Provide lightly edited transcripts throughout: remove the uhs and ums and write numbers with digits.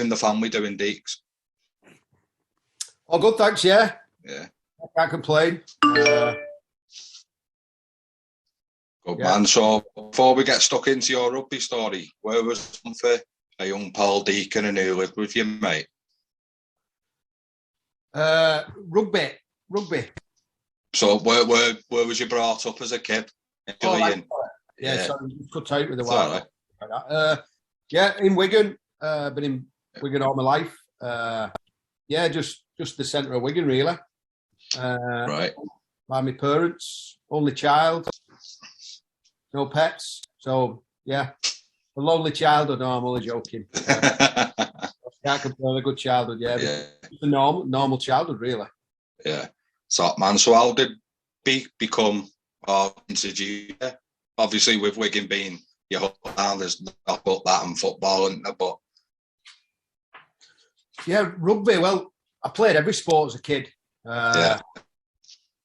in the family doing, Deeks? Oh, good, thanks, yeah. Yeah. I can't complain. Good man. So before we get stuck into your rugby story, where was it for a young Paul Deacon and who lived with you, mate? Rugby. So where was you brought up as a kid? Yeah, sorry, cut out with a while. Right. In Wigan. Been in Wigan all my life. Just the centre of Wigan, really. Right. By my parents, only child, no pets. So, yeah, a lonely childhood. No, I'm only joking. Can't complain, a good childhood, yeah. Just a normal childhood, really. Yeah. So, man, so how did become introduced? Obviously, with Wigan being your whole town, there's not about that in football, isn't there? But yeah, rugby. Well, I played every sport as a kid. I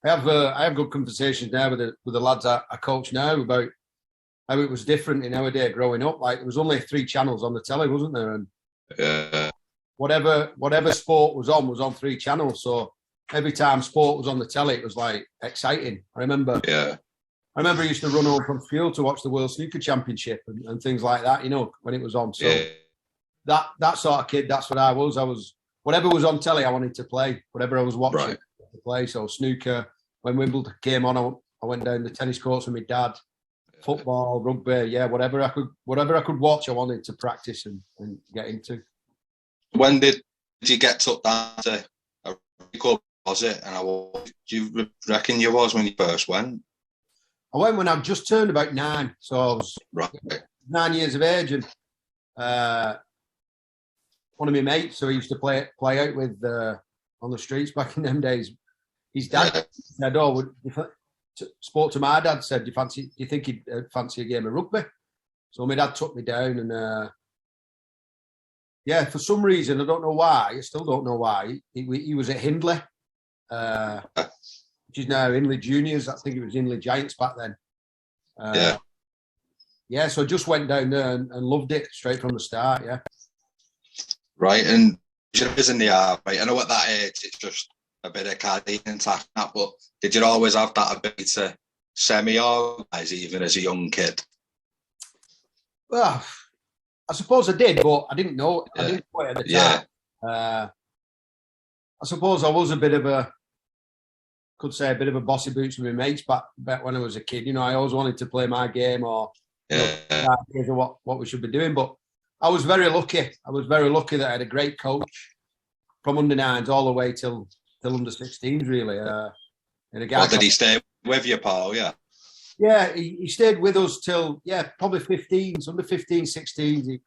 have good conversations now with the lads I coach now about how it was different in our day growing up. Like, there was only 3 channels on the telly, wasn't there? And whatever sport was on 3 channels. So every time sport was on the telly, it was like exciting. I remember I used to run home from school to watch the World Snooker Championship and things like that, you know, when it was on. So that sort of kid, that's what I was. I was, whatever was on telly, I wanted to play. Whatever I was watching, I wanted to play. So snooker, when Wimbledon came on, I went down the tennis courts with my dad. Football, rugby, whatever I could watch, I wanted to practice and get into. When did you get took down to a rugby club, was it? And do you reckon you was when you first went? I went when I just turned about 9, so I was 9 years of age, and one of my mates, so he used to play out with on the streets back in them days. His dad said, spoke to my dad, said, do you think he'd fancy a game of rugby? So my dad took me down, and for some reason, I don't know why, I still don't know why, he was at Hindley, which is now Hindley Juniors. I think it was Hindley Giants back then. So I just went down there and loved it straight from the start, Right, and it is in the art, right? I know at that age, it's just a bit of cardio and that, but did you always have that ability to semi-organise even as a young kid? Well, I suppose I did, but I didn't know. I didn't know it at the time. I suppose I was a bit of a bossy boots with my mates back when I was a kid. You know, I always wanted to play my game or ideas of what we should be doing. But I was very lucky. That I had a great coach from under 9s all the way till under 16s, really. And a guy did he stay with you, Paul? Yeah. Yeah, he stayed with us till probably 15s, under 15, 16s. He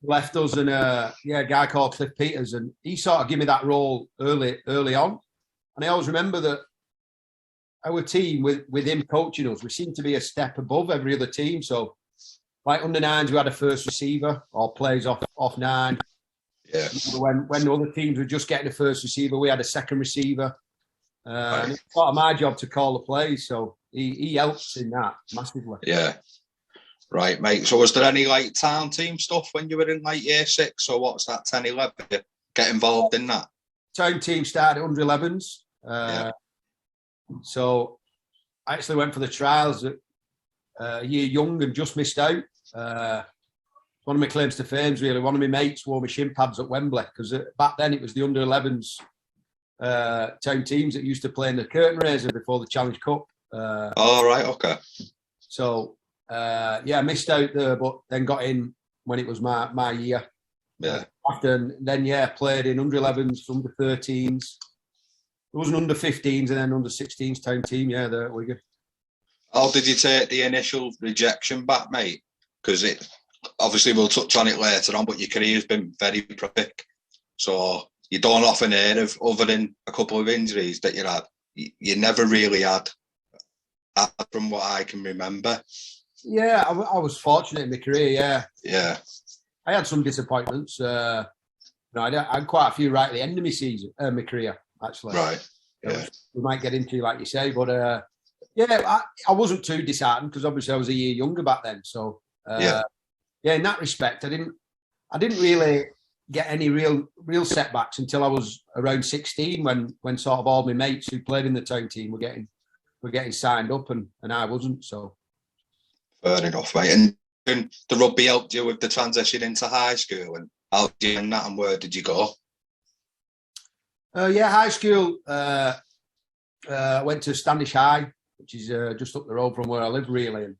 left us, and a guy called Cliff Peters, and he sort of gave me that role early on. And I always remember that our team, with him coaching us, we seemed to be a step above every other team. So, like under 9s, we had a first receiver or plays off 9. Yeah. When the other teams were just getting a first receiver, we had a second receiver. And it's part of my job to call the plays. So he helps in that massively. Yeah. Right, mate. So was there any like town team stuff when you were in like year 6 or what's that, 10, 11? Get involved in that? Town team started under 11s. So I actually went for the trials at a year young and just missed out. One of my claims to fame, really. One of my mates wore my shin pads at Wembley because back then it was the under 11s town teams that used to play in the curtain raiser before the Challenge Cup. Okay. So, I missed out there, but then got in when it was my year. Yeah. After then, played in under 11s, under 13s. There was an under 15s and then under 16s town team. Yeah, there at Wigan. How did you take the initial rejection back, mate? Because it obviously we'll touch on it later on, but your career's been very prolific. So you don't often hear of, other than a couple of injuries that you had. You never really had, from what I can remember. Yeah, I was fortunate in my career. Yeah. I had some disappointments. I had quite a few right at the end of my career, actually. Right. We might get into, like you say, but I wasn't too disheartened because obviously I was a year younger back then. So in that respect, I didn't really get any real setbacks until I was around 16, when sort of all my mates who played in the town team were getting signed up, and I wasn't. So fair enough, mate. And the rugby helped you with the transition into high school, and how did you and that, and where did you go? Yeah, high school. Went to Standish High, which is just up the road from where I live, really. And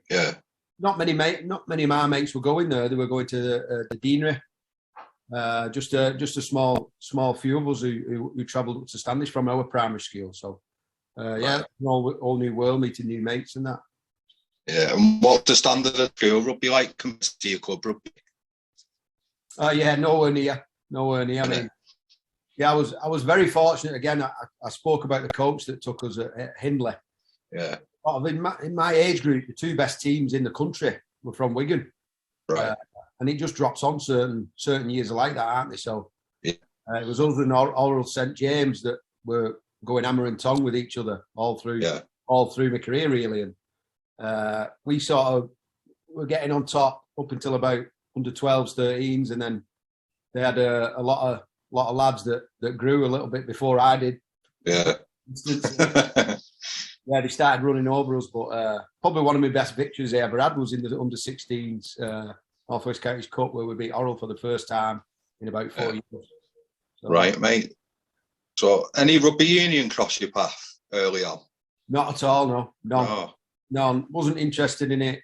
yeah. Not many of my mates were going there. They were going to the deanery. Just a small few of us who travelled up to Standish from our primary school. So yeah, all new world, meeting new mates and that. Yeah, and what's the standard of school rugby like compared to your club rugby? Yeah, nowhere near. I mean, yeah, I was very fortunate. Again, I spoke about the coach that took us at Hindley. Yeah. In my age group, the two best teams in the country were from Wigan. Right. And it just drops on certain years like that, aren't they? So yeah. It was us and Oral St James that were going hammer and tongue with each other all through my career, really. And we sort of were getting on top up until about under 12s, 13s, and then they had a lot of lads that grew a little bit before I did. Yeah. Yeah, they started running over us, but probably one of my best victories I ever had was in the under 16s North West Counties Cup, where we beat Oral for the first time in about 4 years. So, right, mate. So, any rugby union cross your path early on? Not at all, no. No, wasn't interested in it.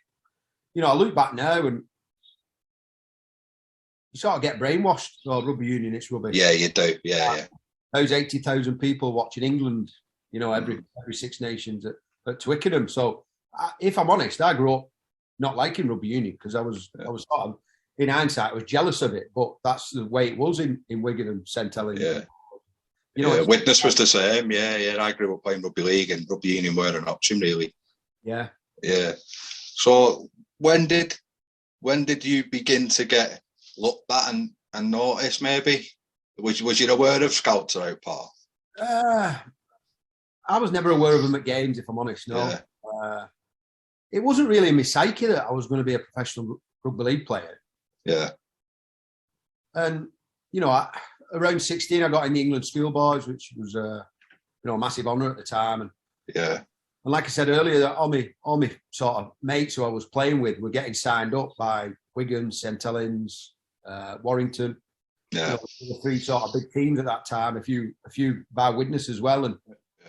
You know, I look back now and you sort of get brainwashed. Oh, rugby union, it's rubbish. Yeah, you do. Yeah. Those 80,000 people watching England, you know, every Six Nations at Twickenham. So, if I'm honest, I grew up not liking rugby union because I was sort of, in hindsight, I was jealous of it. But that's the way it was in Wigan and St Helens. Yeah. You know, Witness was the same. Yeah. I grew up playing rugby league, and rugby union weren't an option really. Yeah. So when did you begin to get looked at and noticed? Maybe was you aware of scouts at Out Path? I was never aware of them at games, if I'm honest. No, it wasn't really in my psyche that I was going to be a professional rugby league player. Yeah, and you know, around 16, I got in the England schoolboys, which was a massive honour at the time. And And like I said earlier, all my sort of mates who I was playing with were getting signed up by Wigan, St Helens, Warrington. Yeah, you know, the three sort of big teams at that time. A few by witness as well, and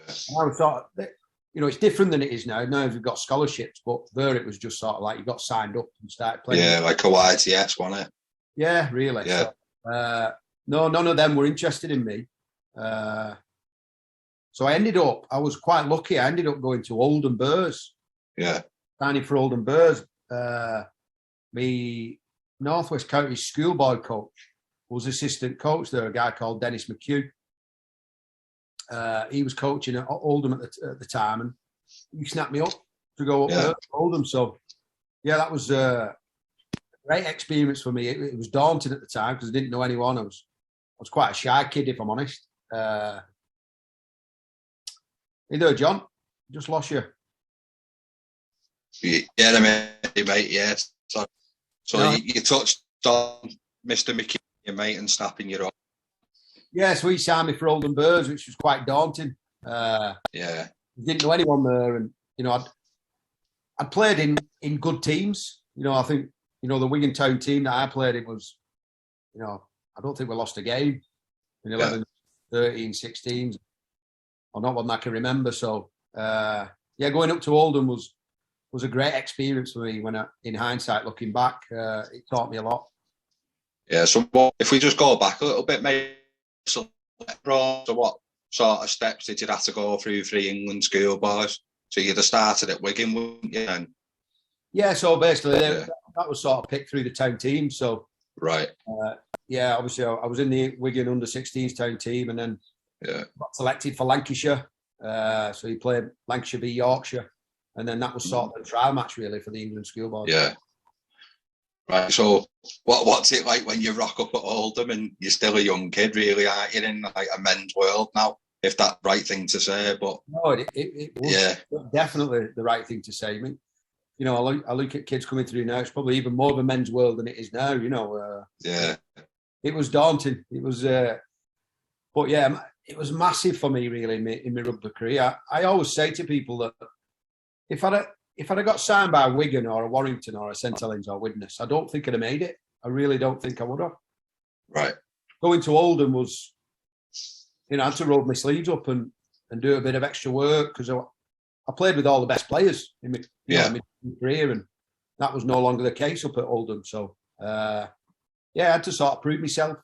I was sort of, you know, it's different than it is now. Now we've got scholarships, but there it was just sort of like you got signed up and started playing. Yeah, like a YTS, wasn't it? Yeah, really. Yeah. So, no, none of them were interested in me. So I was quite lucky. I ended up going to Oldham Bears. Yeah. Signing for Oldham Bears. My North West Counties schoolboy coach was assistant coach there, a guy called Dennis McHugh. He was coaching at Oldham at the time, and he snapped me up to go up there to Oldham. So, yeah, that was a great experience for me. It was daunting at the time because I didn't know anyone. I was quite a shy kid, if I'm honest. Hey there, John. Just lost you. Yeah, mate. Yeah. So you touched on Mr. McKee, your mate, and snapping you up. Yeah, so he signed me for Oldham Bears, which was quite daunting. Didn't know anyone there, and you know, I'd played in good teams. You know, I think the Wigan Town team that I played in was, you know, I don't think we lost a game in 11, 13, 16s, or not one I can remember. So going up to Oldham was a great experience for me. When in hindsight, looking back, it taught me a lot. Yeah. So if we just go back a little bit, mate. So what sort of steps did you have to go through for the England schoolboys? So you'd have started at Wigan, wouldn't you? And yeah, so basically that was sort of picked through the town team. So right, obviously I was in the Wigan under 16s town team, and then got selected for Lancashire. So he played Lancashire v Yorkshire, and then that was sort of a trial match really for the England schoolboys. Yeah. Right, so what's it like when you rock up at Oldham and you're still a young kid, really, aren't you, in like a men's world now, if that's the right thing to say? But no, it was definitely the right thing to say. I mean, you know, I look at kids coming through now, it's probably even more of a men's world than it is now, you know. it was daunting. It was, but yeah, it was massive for me really in my rugby career. I always say to people that if I'd have got signed by Wigan or a Warrington or a St Helens or Widnes, I don't think I'd have made it. I really don't think I would have. Right. Going to Oldham was, I had to roll my sleeves up and do a bit of extra work because I played with all the best players in my career, and that was no longer the case up at Oldham. So, I had to sort of prove myself.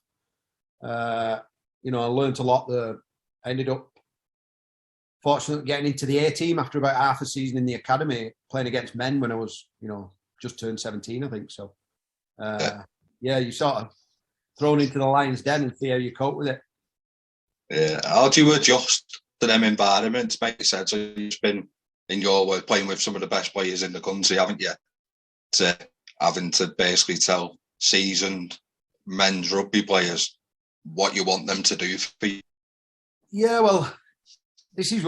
I learned a lot. I ended up fortunately getting into the A team after about half a season in the academy, playing against men when I was, just turned 17, I think. So, you sort of thrown into the lion's den and see how you cope with it. Yeah, how do you adjust to them environments, mate? You said so you've been in your work playing with some of the best players in the country, haven't you? To having to basically tell seasoned men's rugby players what you want them to do for you. Yeah, well, this is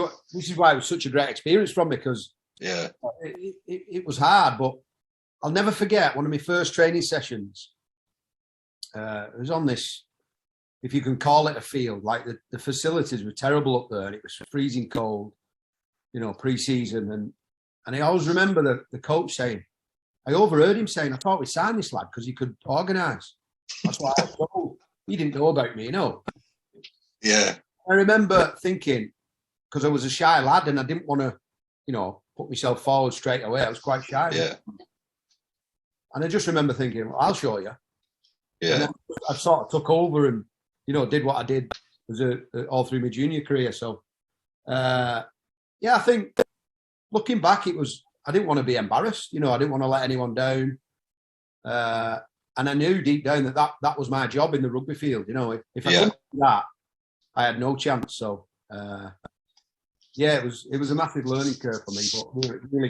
why it was such a great experience from me, because it was hard, but I'll never forget one of my first training sessions. It was on this, if you can call it a field, like the facilities were terrible up there and it was freezing cold, pre-season. And I always remember the coach saying, I overheard him saying, I thought we signed this lad because he could organise. That's what I was told. He didn't know about me, Yeah. I remember thinking, because I was a shy lad and I didn't want to, put myself forward straight away. I was quite shy. Yeah. And I just remember thinking, well, I'll show you. Yeah. And I sort of took over and, did what I did all through my junior career. So, I think looking back, I didn't want to be embarrassed. I didn't want to let anyone down. And I knew deep down that was my job in the rugby field. If I couldn't do that, I had no chance. So, it was a massive learning curve for me,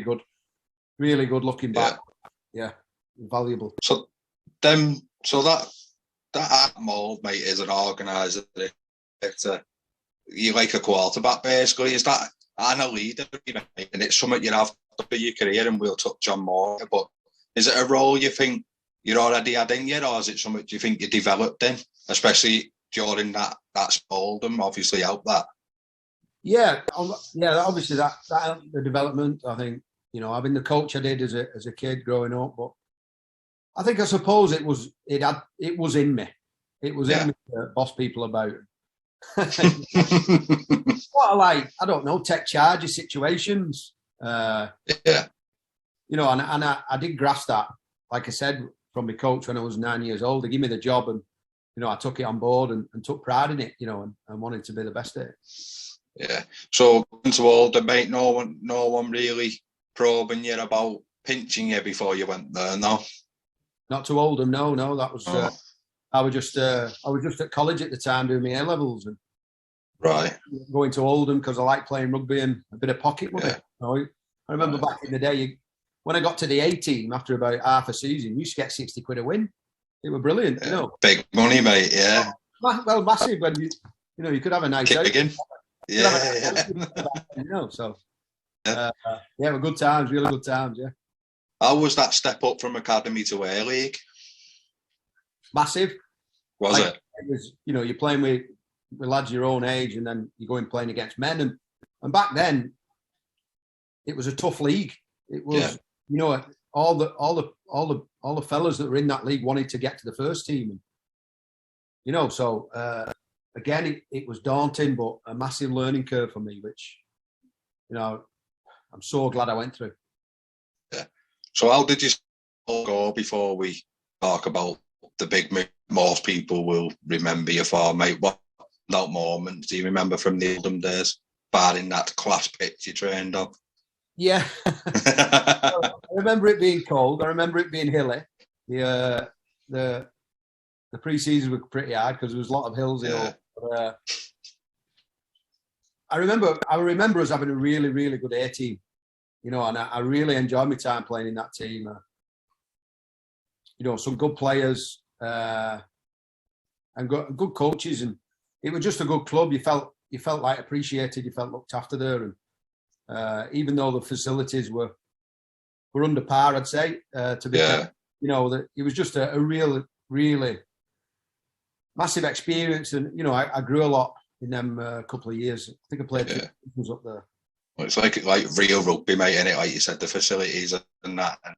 but really good looking back. Yeah, valuable. So that mould, mate, is an organiser. You're like a quarterback, basically. Is that and a leader, mate? And it's something you have for your career, and we'll touch on more. But is it a role you think you're already had in you, or is it something you think you developed in, especially during that Oldham? Obviously, helped that. Yeah, obviously that the development. I think having the coach I did as a kid growing up, but I suppose it was in me. It was in me to boss people about. What I don't know, take charge of situations. And I did grasp that. Like I said, from my coach when I was 9 years old, they gave me the job, and I took it on board and took pride in it. And wanted to be the best at it. Yeah. So into Oldham, mate, no one really probing you about pinching you before you went there, no? Not to Oldham, no. That was I was just at college at the time doing my A levels and going to Oldham because I like playing rugby and a bit of pocket money. I remember back in the day when I got to the A team after about half a season, you used to get 60 quid a win. It was brilliant, Big money, mate. Yeah. Well, massive when you could have a nice again. So were good times, really good times. Yeah. How was that step up from academy to A League? Massive. Was it? It was, you're playing with lads your own age, and then you go in playing against men, and back then it was a tough league. It was, all the fellas that were in that league wanted to get to the first team, and so again it was daunting, but a massive learning curve for me, which I'm so glad I went through. Yeah. So how did you go before we talk about the big move most people will remember you for, mate? What that moment do you remember from the Oldham days, barring that class pitch you trained on? Yeah. I remember it being cold. I remember it being hilly. The pre-season was pretty hard because there was a lot of hills in all. I remember us having a really, really good A team, and I really enjoyed my time playing in that team. Some good players and good coaches, and it was just a good club. You felt like appreciated. You felt looked after there, and even though the facilities were under par, I'd say to be fair, that it was just a really, really massive experience, and you know, I grew a lot in them couple of years. I think I played 2 seasons up there. Well, it's like real rugby, mate, isn't it? Like you said, the facilities and that, and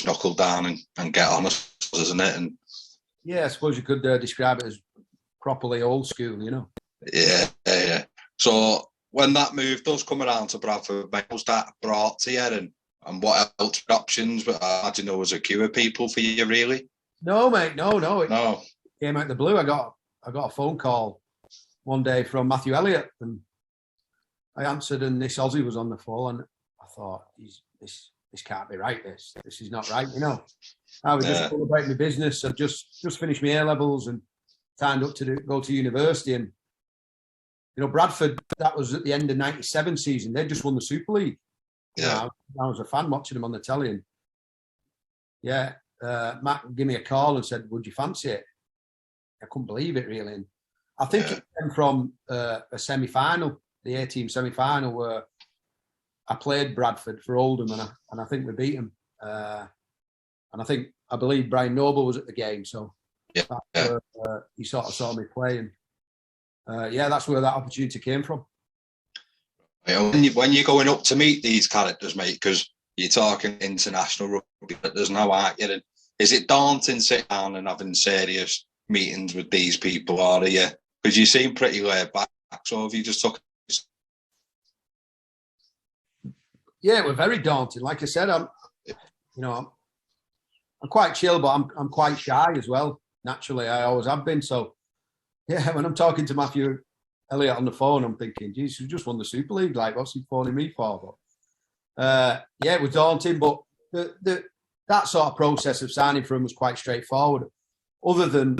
knuckle down and get on, isn't it? And yeah, I suppose you could describe it as properly old school, you know. Yeah. So when that move does come around to Bradford, mate, was that brought to you, and what else options? But I imagine there was a queue of people for you, really. No, mate, no. No. Came out of the blue. I got a phone call one day from Matthew Elliott, and I answered, and this Aussie was on the phone, and I thought, this can't be right. This is not right, you know. I was just all about my business. I just finished my A levels and signed up to go to university, and you know, Bradford. That was at the end of '97 season. They just won the Super League. Yeah, you know, I was a fan watching them on the telly, and Matt gave me a call and said, "Would you fancy it?" I couldn't believe it, really. And I think it came from a semi-final, the A-team semi-final, where I played Bradford for Oldham, and I think we beat them. And I believe Brian Noble was at the game, so that's where he sort of saw me play, and that's where that opportunity came from. When you're going up to meet these characters, mate, because you're talking international rugby, but there's no art yet. Is it daunting sitting down and having serious meetings with these people, or are you? Because you seem pretty laid back, so have you just took? Yeah, we're very daunting. Like I said, I'm quite chill, but I'm quite shy as well. Naturally, I always have been. So, yeah, when I'm talking to Matthew Elliott on the phone, I'm thinking, geez, we just won the Super League. Like, what's he phoning me for? But it was daunting. But that sort of process of signing for him was quite straightforward. Other than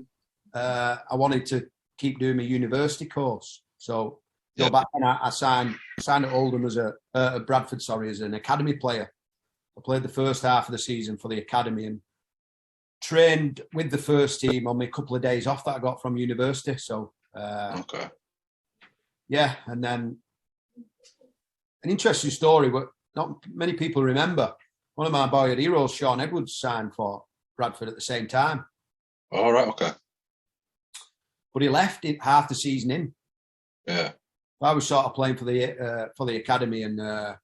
I wanted to keep doing my university course. So, back then I signed at Oldham as Bradford, as an academy player. I played the first half of the season for the academy and trained with the first team on my couple of days off that I got from university. So, and then an interesting story, but not many people remember. One of my boyhood heroes, Sean Edwards, signed for Bradford at the same time. All right, okay. But he left it half the season in. Yeah. I was sort of playing for the academy, and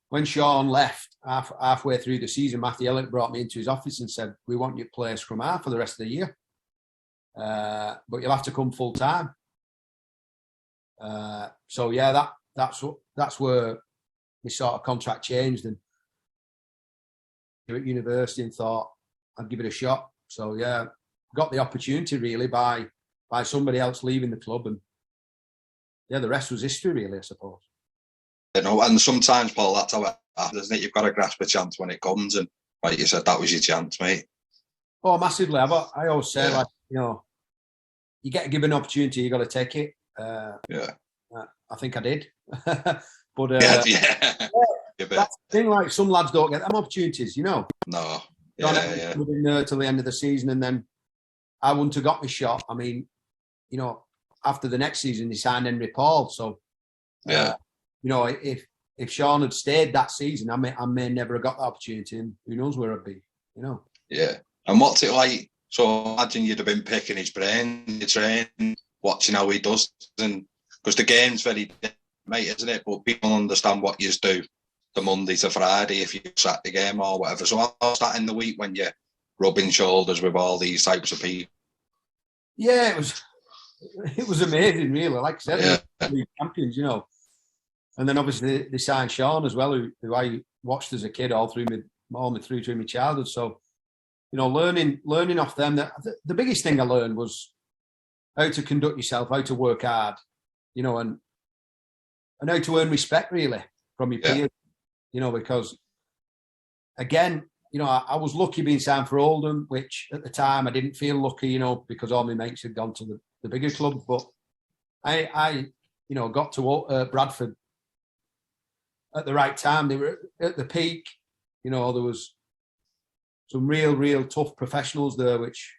when Sean left halfway through the season, Matthew Elliott brought me into his office and said, "We want you to play scrum half for the rest of the year, but you'll have to come full time." So that's where my sort of contract changed, and at university, and thought I'd give it a shot. So got the opportunity really by somebody else leaving the club, and the rest was history, really, I suppose. You know, and sometimes, Paul, that's how it happens, isn't it? You've got to grasp a chance when it comes, and like you said, that was your chance, mate. Oh, massively. I always say, you get given an opportunity, you got to take it. I think I did. But that's the thing. Like, some lads don't get them opportunities, you know. No. Been there till the end of the season, and then I wouldn't have got my shot. I mean, you know, after the next season, he signed Henry Paul. So, you know, if Sean had stayed that season, I may never have got the opportunity, and who knows where I'd be, you know. Yeah. And what's it like? So imagine you'd have been picking his brain, you train, watching how he does, and because the game's very, mate, isn't it? But people understand what you do the Monday to Friday if you sat the game or whatever. So how's that in the week when you're rubbing shoulders with all these types of people? Yeah, it was amazing, really. Like I said, we champions, you know. And then obviously they signed Sean as well, who I watched as a kid all through my childhood. So, you know, learning off them. The biggest thing I learned was how to conduct yourself, how to work hard, you know, and how to earn respect, really, from your peers. You know, because again, you know, I was lucky being signed for Oldham, which at the time I didn't feel lucky, you know, because all my mates had gone to the bigger club. But I you know, got to Bradford at the right time. They were at the peak. You know, there was some real tough professionals there, which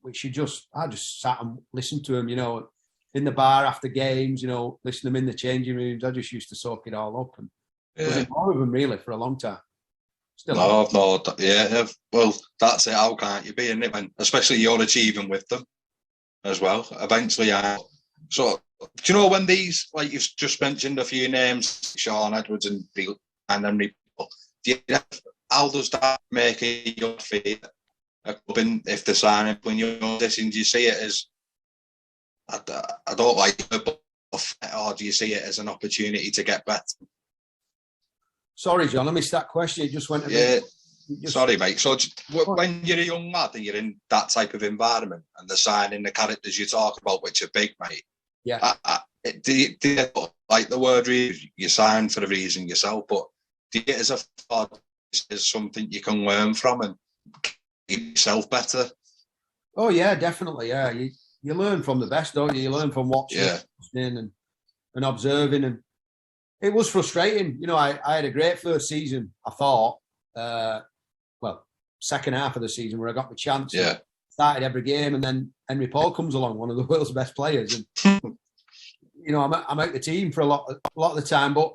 I just sat and listened to them, you know, in the bar after games, you know, listen to them in the changing rooms. I just used to soak it all up, and was in more of them really for a long time. Well, that's it. How can't you be in it when, especially you're achieving with them? as well. Eventually, so do you know when these, like you've just mentioned a few names, Sean Edwards and Henry, how does that make you feel? If they're signing when you're auditioning, do you see it as I don't like it, or do you see it as an opportunity to get better? Sorry, John, I missed that question. It just went a bit. Sorry, mate. So when you're a young lad and you're in that type of environment and they're signing the characters you talk about, which are big, mate. Yeah. Do you like the word you sign for a reason yourself, but do you get as a thought is something you can learn from and get yourself better? Oh yeah, definitely. Yeah, you learn from the best, don't you? You learn from watching, and observing, and it was frustrating. You know, I had a great first season. I thought, second half of the season where I got the chance. Yeah. Started every game, and then Henry Paul comes along, one of the world's best players, and you know, I'm out the team for a lot of the time. But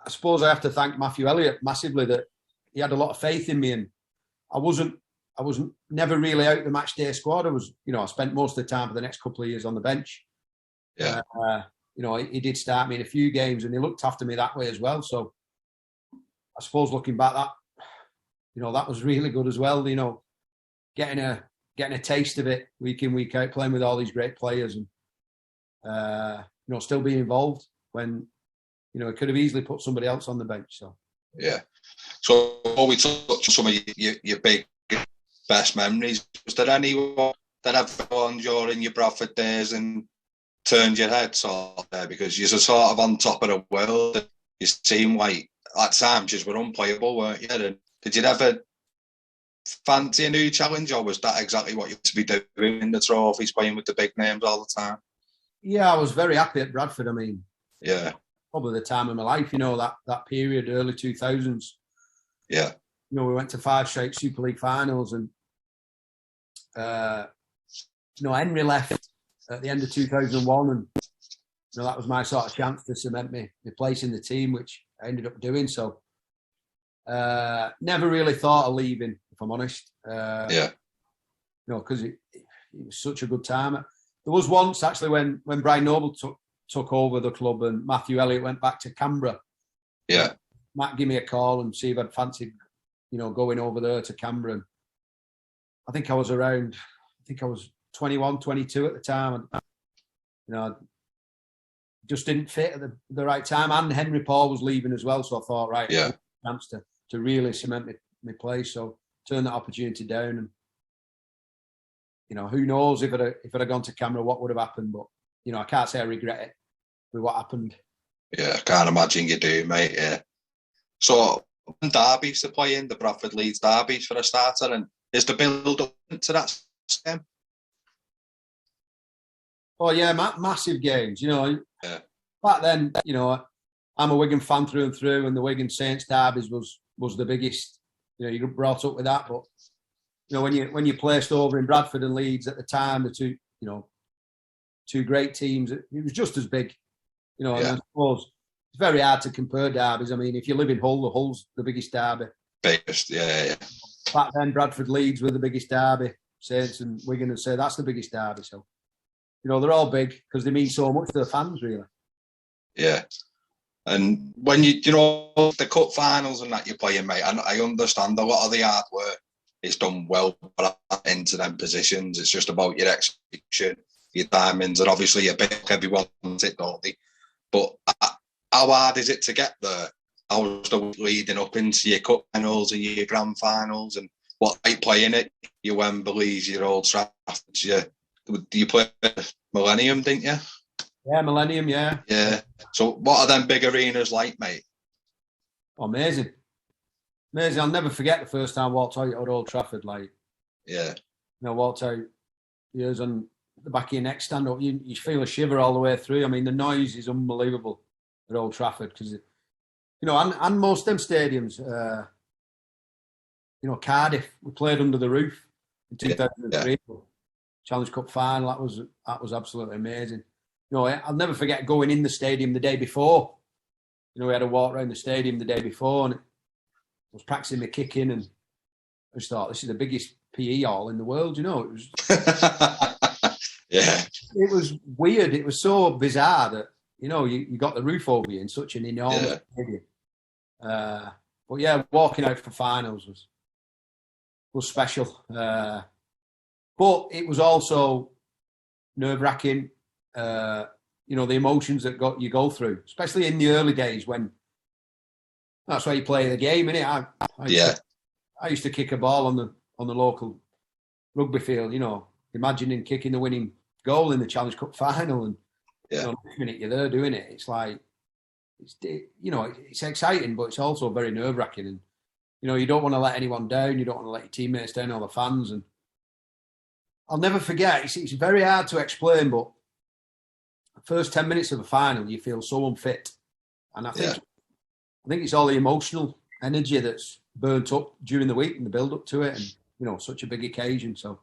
I suppose I have to thank Matthew Elliott massively that he had a lot of faith in me, and I wasn't never really out the match day squad. I spent most of the time for the next couple of years on the bench. Yeah. You know, he did start me in a few games, and he looked after me that way as well. So I suppose looking back, that was really good as well. You know, getting a taste of it week in, week out, playing with all these great players, and still being involved when it could have easily put somebody else on the bench. So yeah. So before we touch on some of your big best memories, was there anyone that have gone during your Bradford days and turned your head sort of there, because you're sort of on top of the world? And you seem like at times you were unplayable, weren't you? And did you ever fancy a new challenge, or was that exactly what you to be doing in the trophies, playing with the big names all the time? Yeah, I was very happy at Bradford. I mean, yeah, probably the time of my life. You know, that period, early 2000s. Yeah. You know, we went to 5 straight Super League finals, and Henry left at the end of 2001, and that was my sort of chance to cement my place in the team, which I ended up doing. So never really thought of leaving, if I'm honest. Because it was such a good time. There was once actually when Brian Noble took over the club and Matthew Elliott went back to Canberra. Yeah. Matt gave me a call and see if I'd fancied, going over there to Canberra. And I think I was 21, 22 at the time. And, just didn't fit at the right time. And Henry Paul was leaving as well. So I thought, right, yeah, chance to really cement my place. So turned that opportunity down. And, who knows if it had gone to Canberra, what would have happened. But, I can't say I regret it with what happened. Yeah, I can't imagine you do, mate. Yeah. So, derbies to play in, the Bradford Leeds derbies for a starter, and is the build up to that game? Oh yeah, massive games. Yeah. Back then, I'm a Wigan fan through and through, and the Wigan Saints derbies was the biggest. You got brought up with that, but when you placed over in Bradford and Leeds at the time, the two great teams, it was just as big. And I suppose it's very hard to compare derbies. I mean, if you live in Hull, the Hull's the biggest derby. Biggest, yeah. Back then, Bradford Leeds were the biggest derby. Saints and Wigan would say that's the biggest derby. So, they're all big because they mean so much to the fans, really. Yeah. And when the cup finals and that you're playing, mate, I understand a lot of the hard work is done well into them positions. It's just about your execution, your diamonds, and obviously you're big, everyone wants it, don't they? But how hard is it to get there? How's the leading up into your cup finals and your grand finals, and what like playing it? Your Wembleys, your Old Traffords, you play Millennium, didn't you? Yeah, Millennium, yeah. Yeah. So what are them big arenas like, mate? Oh, amazing. I'll never forget the first time I walked out at Old Trafford. Walked out, years on the back of your neck, stand up, you feel a shiver all the way through. I mean, the noise is unbelievable at Old Trafford because, and most of them stadiums, Cardiff, we played under the roof in 2003. Yeah. Challenge Cup final, that was absolutely amazing. I'll never forget going in the stadium the day before. We had a walk around the stadium the day before, and I was practicing my kick in, and I just thought, this is the biggest PE hall in the world. It was. Yeah. It was weird. It was so bizarre that, you know, you got the roof over you in such an enormous stadium. But yeah, walking out for finals was special. But it was also nerve-wracking. You know, the emotions that you go through, especially in the early days when that's why you play the game, innit? I used to kick a ball on the local rugby field, you know, imagining kicking the winning goal in the Challenge Cup final, and you know, next minute you're there doing it. It's like, you know, it's exciting, but it's also very nerve-wracking, and you know, you don't want to let anyone down, you don't want to let your teammates down, all the fans. And I'll never forget, it's very hard to explain, but the first 10 minutes of the final, you feel so unfit, and I think it's all the emotional energy that's burnt up during the week and the build up to it, and you know, such a big occasion. So,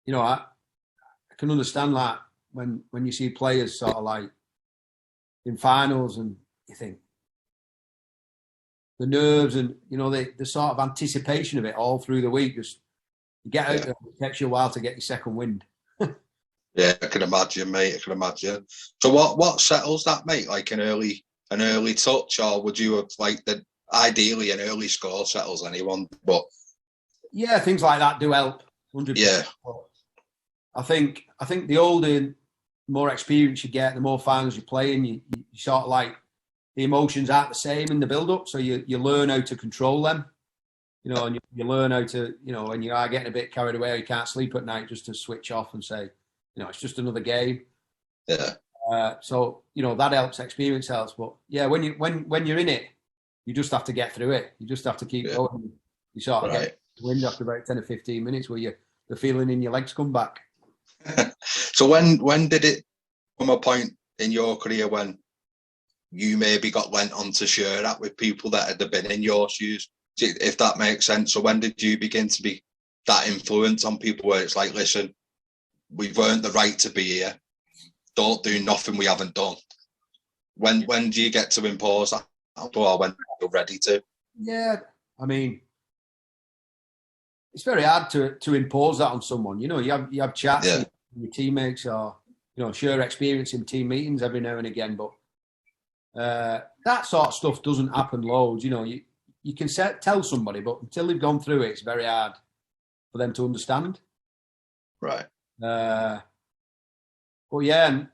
you know, I can understand that when you see players sort of like in finals, and you think the nerves and, you know, the sort of anticipation of it all through the week. Just you get out there, it takes you a while to get your second wind. Yeah, I can imagine, mate. I can imagine. So what settles that, mate? Like an early touch, or would you have like ideally an early score settles anyone? But yeah, things like that do help. 100%. Yeah. I think the older, more experience you get, the more finals you play, and you sort of like the emotions aren't the same in the build up, so you learn how to control them. You know, and you learn how to, you know, when you are getting a bit carried away, you can't sleep at night, just to switch off and say, you know, it's just another game. Yeah. So, you know, that helps, experience helps. But yeah, when you're in it, you just have to get through it. You just have to keep going. You sort of get wind after about 10 or 15 minutes where the feeling in your legs come back. So when did it come a point in your career when you maybe got lent on to share that with people that had been in your shoes, if that makes sense? So when did you begin to be that influence on people where it's like, listen, we've earned the right to be here, don't do nothing we haven't done? When do you get to impose that, or when you're ready to? Yeah, I mean, it's very hard to impose that on someone. You know, you have chats with your teammates, or, you know, share experience in team meetings every now and again, but that sort of stuff doesn't happen loads. You know, you can tell somebody, but until they've gone through it, it's very hard for them to understand. Right. But yeah, and,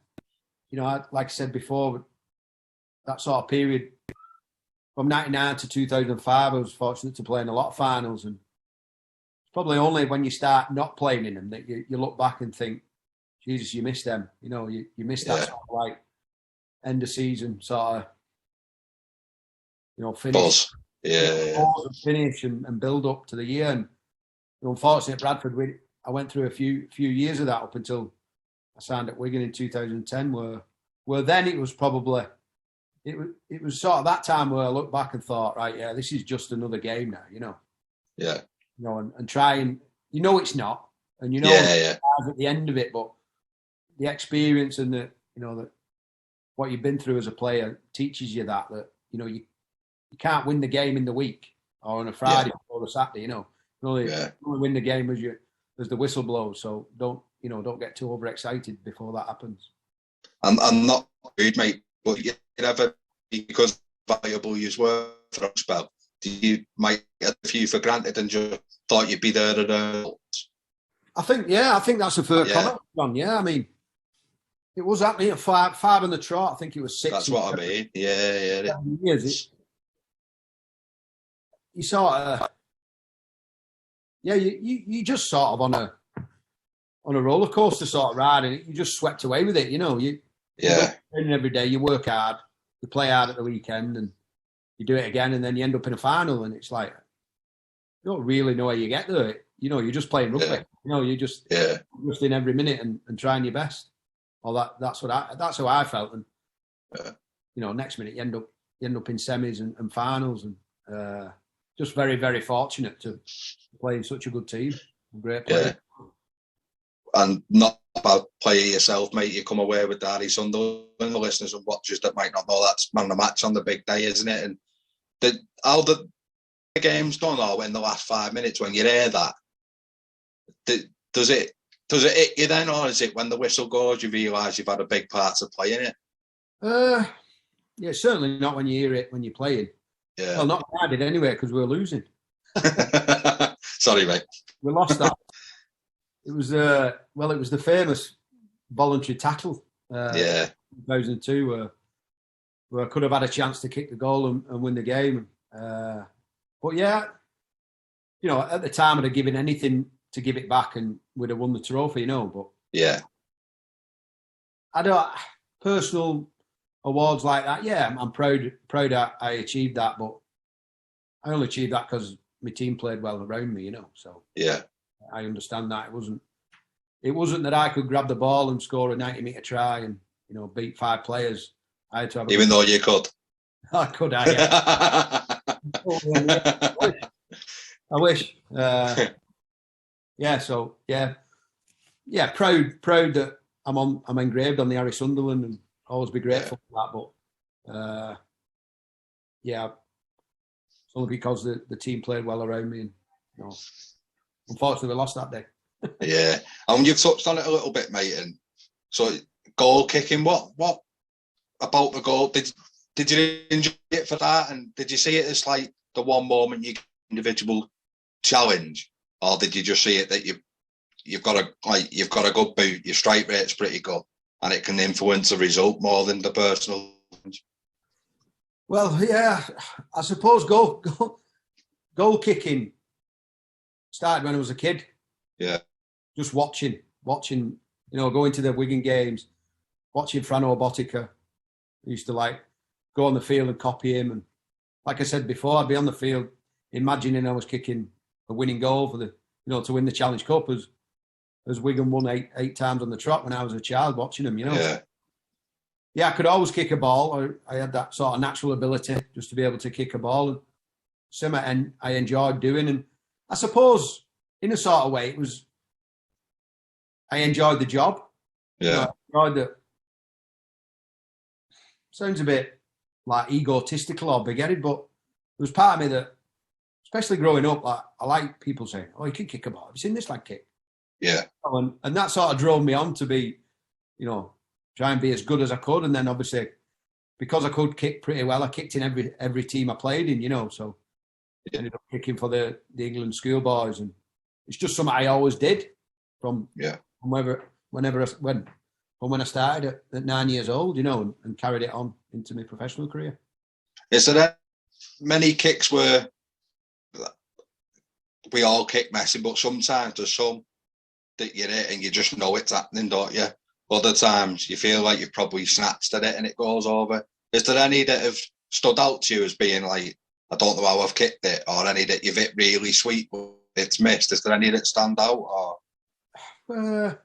you know, like I said before, that sort of period from 99 to 2005, I was fortunate to play in a lot of finals, and it's probably only when you start not playing in them that you look back and think, Jesus, you missed them. You know, you missed that sort of like end of season sort of, you know, finish. Finish and build up to the year. And, you know, unfortunately at Bradford, I went through a few years of that up until I signed at Wigan in 2010, where then it was probably, it was sort of that time where I looked back and thought, right, yeah, this is just another game now, you know. Yeah. You know, and try and, you know, it's not, and you know at the end of it, but the experience and the, you know, that what you've been through as a player teaches you that you know, you can't win the game in the week or on a Friday or a Saturday, you know. You only win the game as the whistle blows. So don't get too overexcited before that happens. I'm not worried, mate, but you never, because valuable you were for a spell, you might get a few for granted and just thought you'd be there at I think that's a fair comment, John. Yeah, I mean, it was happening at five on the trot. I think it was 6. That's what I mean. Yeah. Years, you sort of, you just sort of on a roller coaster sort of ride, and you just swept away with it. You know, you training every day, you work hard, you play hard at the weekend, and you do it again, and then you end up in a final, and it's like you don't really know how you get there. You know, you're just playing rugby. You know, you're just in every minute and trying your best. Or that's how I felt. And you know, next minute you end up in semis and finals, and just very, very fortunate to play in such a good team, great player. And not about player yourself, mate. You come away with Daddy Sunderland, the listeners and watchers that might not know that's man of the match on the big day, isn't it? And how the game's done, or in the last 5 minutes when you hear that, Does it hit you then, or is it when the whistle goes you realise you've had a big part to play in it? Yeah, certainly not when you hear it when you're playing. Yeah. Well, not I did anyway because we were losing. Sorry, mate. We lost that. It was it was the famous voluntary tackle. 2002, where I could have had a chance to kick the goal and win the game. But yeah, at the time I'd have given anything to give it back and we'd have won the trophy, But yeah, I don't personal awards like that. Yeah, I'm proud I achieved that, but I only achieved that because my team played well around me, So yeah, I understand that it wasn't that I could grab the ball and score a 90-meter try and beat 5 players. I had to have even though you could. I could. I wish. So proud that I'm engraved on the Harry Sunderland and always be grateful for that. But it's only because the team played well around me, and unfortunately we lost that day. Yeah, and you've touched on it a little bit, mate. And so goal kicking, what about the goal? Did you enjoy it for that? And did you see it as like the one moment you get individual challenge, or did you just see it that you've got a good boot, your strike rate's pretty good, and it can influence the result more than the personal challenge? Well, yeah, I suppose goal kicking started when I was a kid. Yeah, just watching, going to the Wigan games, watching Frano Botica. I used to go on the field and copy him. And like I said before, I'd be on the field imagining I was kicking a winning goal for to win the Challenge Cup as Wigan won eight times on the trot when I was a child watching them, Yeah, I could always kick a ball. I had that sort of natural ability just to be able to kick a ball. And something I enjoyed doing. And I suppose in a sort of way, I enjoyed the job. Yeah. I enjoyed the. Sounds a bit like egotistical or big-headed, but there was part of me that, especially growing up, I like people saying, "Oh, you can kick a ball. Have you seen this lad kick?" Yeah. And that sort of drove me on to be, try and be as good as I could. And then obviously, because I could kick pretty well, I kicked in every team I played in, So I ended up kicking for the England schoolboys, and it's just something I always did from when I started at 9 years old, and carried it on into my professional career. Is there many kicks where we all kick messy, but sometimes there's some that you're it and you just know it's happening, don't you? Other times you feel like you've probably snatched at it and it goes over. Is there any that have stood out to you as being like, I don't know how I've kicked it, or any that you've hit really sweet but it's missed? Is there any that stand out? Or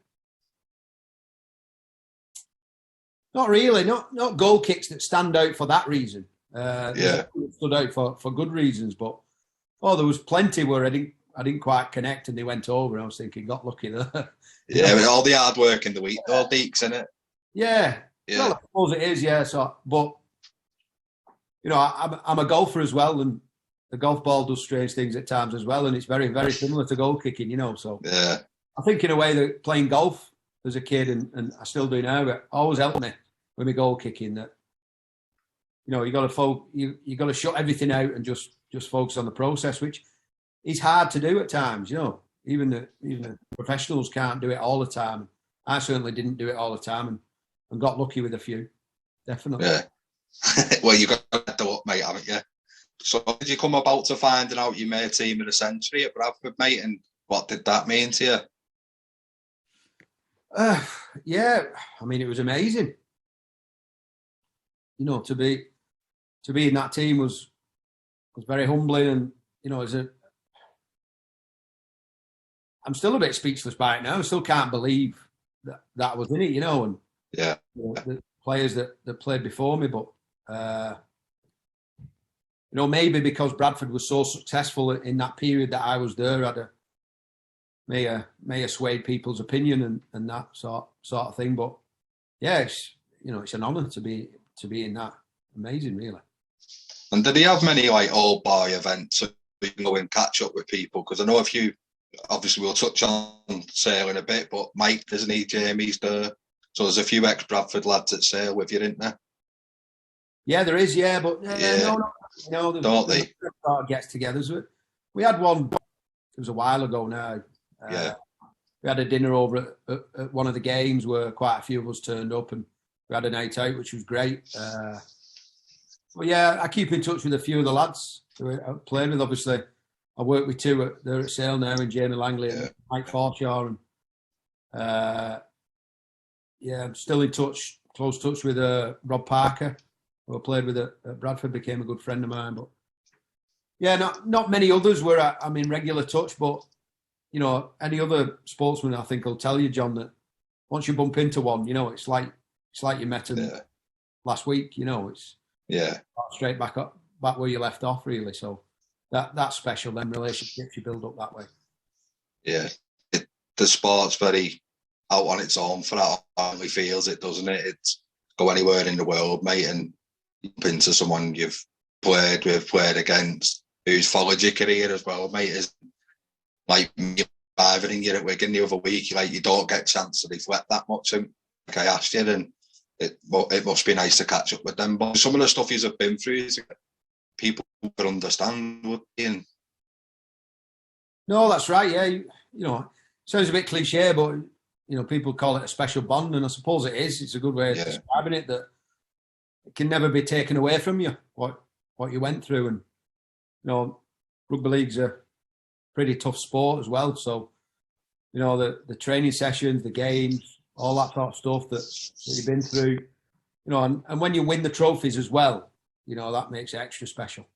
not really. Not goal kicks that stand out for that reason. Stood out for good reasons, but there was plenty where I didn't quite connect and they went over. I was thinking, got lucky there. Yeah, with all the hard work in the week, all Deeks in it. Yeah. Well, I suppose it is. Yeah. So, but I'm a golfer as well, and the golf ball does strange things at times as well, and it's very, very similar to goal kicking. So yeah, I think in a way that playing golf as a kid and I still do now, it always helped me with my goal kicking. That you got to shut everything out and just focus on the process, which is hard to do at times. Even the professionals can't do it all the time. I certainly didn't do it all the time, and got lucky with a few. Definitely. Yeah. Well, you got the up, mate, haven't you? So, did you come about to finding out you made team of the century at Bradford, mate? And what did that mean to you? Yeah, I mean, it was amazing. To be in that team was very humbling, and I'm still a bit speechless by it now. I still can't believe that was in it, and the players that played before me, but maybe because Bradford was so successful in that period that I was there, may have swayed people's opinion and that sort of thing. But yeah, it's an honour to be in that. Amazing, really. And did he have many old boy events so you can go and catch up with people? Because I know a few obviously we'll touch on Sale in a bit, but Mike, isn't he? Jamie's there. So there's a few ex-Bradford lads at Sale with you, isn't there? Yeah, there is, yeah, but no, don't they? Gets-togethers. We had one, it was a while ago now. We had a dinner over at one of the games where quite a few of us turned up, and we had a night out, which was great. But yeah, I keep in touch with a few of the lads who I played with. Obviously, I work with two they're at Sale now, and Jamie Langley and Mike Forshaw. And I'm still in touch, close touch with Rob Parker, who I played with at Bradford, became a good friend of mine. But yeah, not many others where I'm in regular touch, but you know, any other sportsman I think will tell you, John, that once you bump into one, you know, it's like you met him last week. You know, it's straight back where you left off, really. So that's special. Them relationships you build up that way. Yeah, the sport's very out on its own for that. Only feels it, doesn't it? It's go anywhere in the world, mate, and bump into someone you've played with, played against, who's followed your career as well, mate. Is like me arriving here at Wigan the other week, like you don't get a chance to reflect that much. And like I asked you, and it must be nice to catch up with them. But some of the stuff you've been through, is people could understand what being. No, that's right. Yeah, you know, sounds a bit cliche, but you know, people call it a special bond, and I suppose it is. It's a good way of describing it, that it can never be taken away from you what you went through. And you know, rugby league's a pretty tough sport as well. So you know, the training sessions, the games, all that sort of stuff that you've been through. You know, and when you win the trophies as well, you know, that makes it extra special.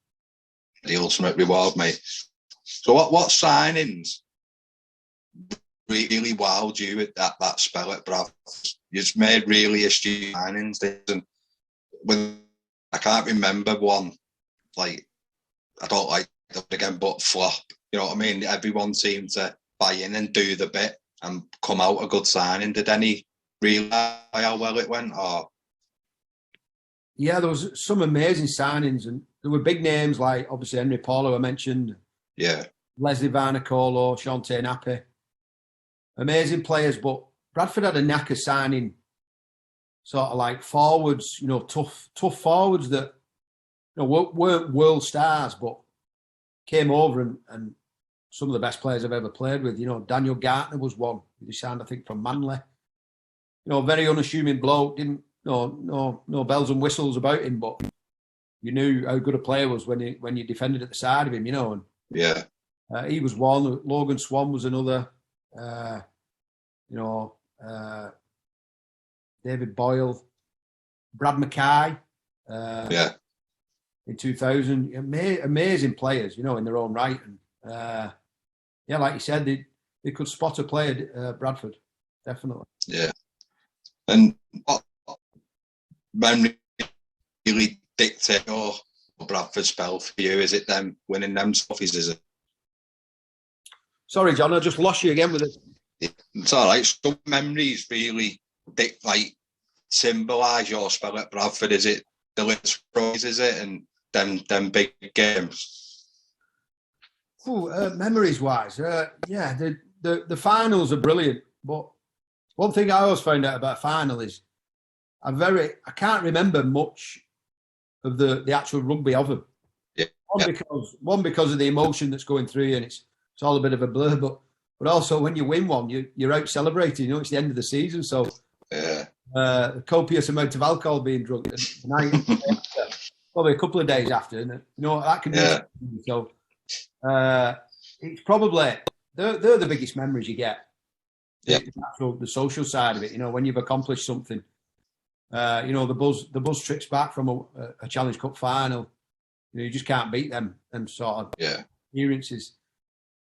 The ultimate reward, mate. So what signings really wowed you at that spell at Bradford? You've made really astute signings, and when I can't remember one, like I don't like them again, but flop. You know what I mean? Everyone seemed to buy in and do the bit and come out a good signing. Did any realise how well it went? Or yeah, there was some amazing signings, and there were big names like obviously Henry Paulo I mentioned. Yeah. Leslie Varnacolo, Shante Nappy. Amazing players, but Bradford had a knack of signing sort of like forwards, you know, tough forwards that you know, weren't world stars, but came over and some of the best players I've ever played with. You know, Daniel Gartner was one. He signed, I think, from Manly. You know, very unassuming bloke. Didn't no bells and whistles about him, but you knew how good a player was when you defended at the side of him. You know, and he was one. Logan Swan was another. David Boyle, Brad Mackay. In 2000, amazing players, you know, in their own right. And like you said, they could spot a player at Bradford, definitely. Yeah. And what memory really dictate your Bradford spell for you? Is it them winning them trophies? Is it? Sorry, John, I just lost you again with it. It's all right. Some memories really symbolise your spell at Bradford. Is it the Litz Pros? Is it and them big games? Memories wise, the finals are brilliant. But one thing I always found out about a final is I can't remember much of the actual rugby of them. Yeah. One because of the emotion that's going through you, and it's all a bit of a blur. But also when you win one, you're out celebrating. You know, it's the end of the season, so a copious amount of alcohol being drunk. And probably a couple of days after, and you know that can be. So it's probably they're the biggest memories you get. Yeah, the social side of it. You know, when you've accomplished something. You know, the buzz trips back from a Challenge Cup final. You know, you just can't beat them sort of experiences.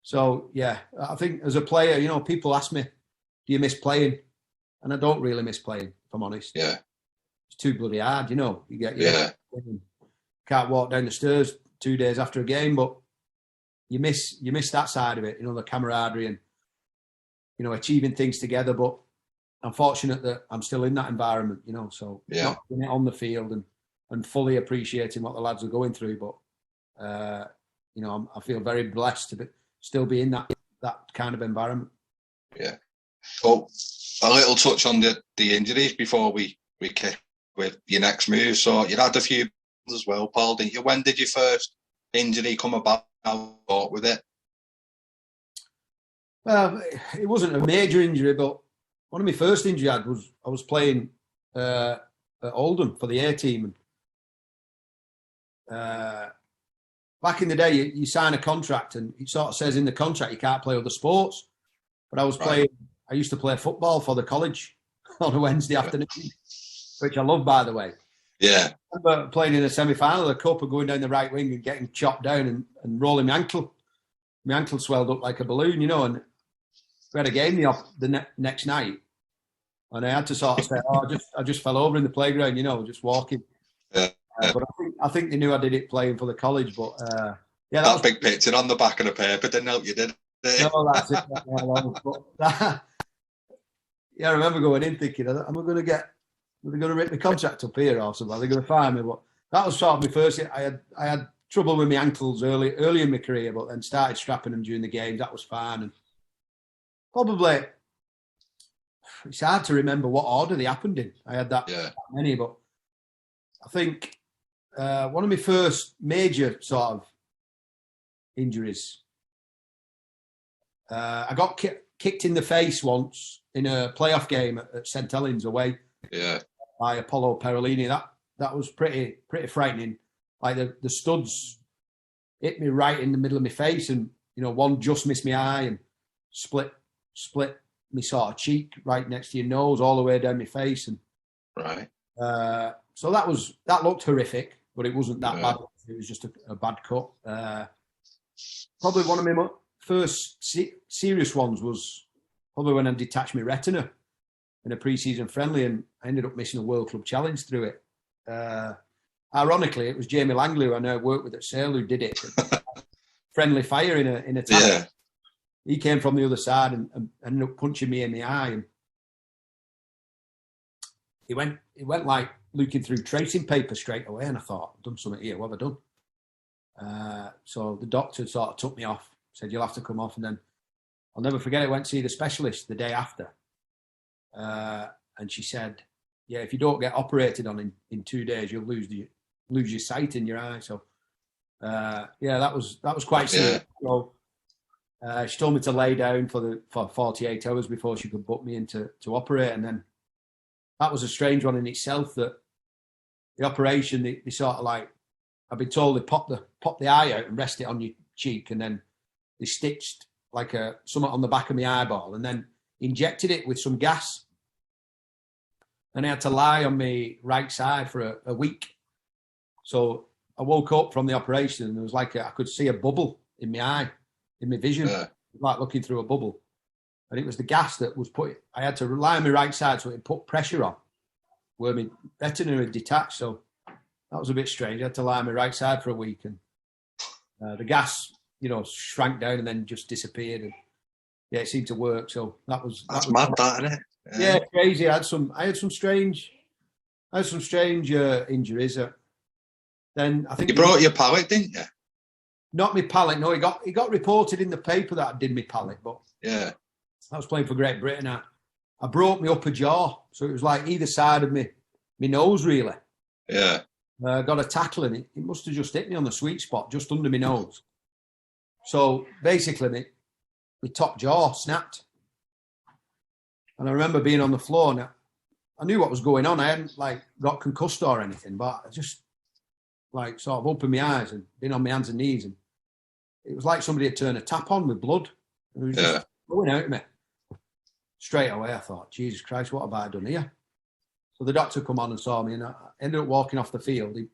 So yeah, I think as a player, you know, people ask me, "Do you miss playing?" And I don't really miss playing, if I'm honest. Yeah, it's too bloody hard. You know, can't walk down the stairs 2 days after a game, but you miss that side of it. You know, the camaraderie and you know achieving things together. But I'm fortunate that I'm still in that environment, you know, so not doing it on the field and fully appreciating what the lads are going through. But, you know, I feel very blessed to still be in that that kind of environment. Yeah. Well, a little touch on the injuries before we kick with your next move. So you had a few as well, Paul, didn't you? When did your first injury come about? How thought with it? Well, it wasn't a major injury, but one of my first injuries I had was I was playing at Oldham for the A team. Back in the day, you sign a contract and it sort of says in the contract you can't play other sports. But I was playing, I used to play football for the college on a Wednesday afternoon, which I love, by the way. Yeah. I remember playing in a semi-final of the cup and going down the right wing and getting chopped down and rolling my ankle. My ankle swelled up like a balloon, you know, and we had a game the next night. And I had to sort of say, I just fell over in the playground, you know, just walking. Yeah. But I think they knew I did it playing for the college. But yeah, that big picture on the back of the paper didn't help you, did it? No, that's it. Yeah, I remember going in thinking, are they going to rip my contract up here or something? Are they going to fire me? But that was sort of my first. I had trouble with my ankles early in my career, but then started strapping them during the games. That was fine. And probably it's hard to remember what order they happened in. I had that many, but I think one of my first major sort of injuries. I got kicked in the face once in a playoff game at St Helens away by Apollo Perolini. That was pretty frightening. Like the studs hit me right in the middle of my face, and you know, one just missed my eye and split my sort of cheek right next to your nose all the way down my face. And so that looked horrific, but it wasn't that bad. It was just a bad cut. Probably one of my first serious ones was probably when I detached my retina in a pre-season friendly, and I ended up missing a World Club Challenge through it. Ironically, it was Jamie Langley, who I now work with at Sale, who did it. Friendly fire in a tackle. Yeah. He came from the other side and ended up punching me in the eye. And he went like looking through tracing paper straight away, and I thought, I've done something here. What have I done? So the doctor sort of took me off, said, you'll have to come off. And then I'll never forget it, went to see the specialist the day after. And she said, yeah, if you don't get operated on in 2 days, you'll lose your sight in your eye. So, that was quite serious. So, she told me to lay down for 48 hours before she could book me in to operate. And then that was a strange one in itself, that the operation, they sort of like, I've been told they pop the eye out and rest it on your cheek, and then they stitched like something on the back of my eyeball and then injected it with some gas. And I had to lie on my right side for a week. So I woke up from the operation and there was like I could see a bubble in my eye, in my vision, like looking through a bubble. And it was the gas that was I had to lie on my right side so it put pressure on where my retina had detached. So that was a bit strange. I had to lie on my right side for a week, and the gas, you know, shrank down and then just disappeared. And yeah, it seemed to work. So that's mad, that, isn't it? Yeah, crazy. I had some strange injuries. Then I think you brought your palate, didn't you? Not my palate. No, it got reported in the paper that I did my palate, but yeah, I was playing for Great Britain. I broke my upper jaw, so it was like either side of my nose, really. Yeah. I got a tackle and it must have just hit me on the sweet spot, just under my nose. So basically, my top jaw snapped. And I remember being on the floor, and I knew what was going on. I hadn't like got concussed or anything, but I just like sort of opened my eyes and been on my hands and knees, and it was like somebody had turned a tap on with blood. It was just going out of me. Straight away, I thought, Jesus Christ, what have I done here? So the doctor come on and saw me, and I ended up walking off the field. He,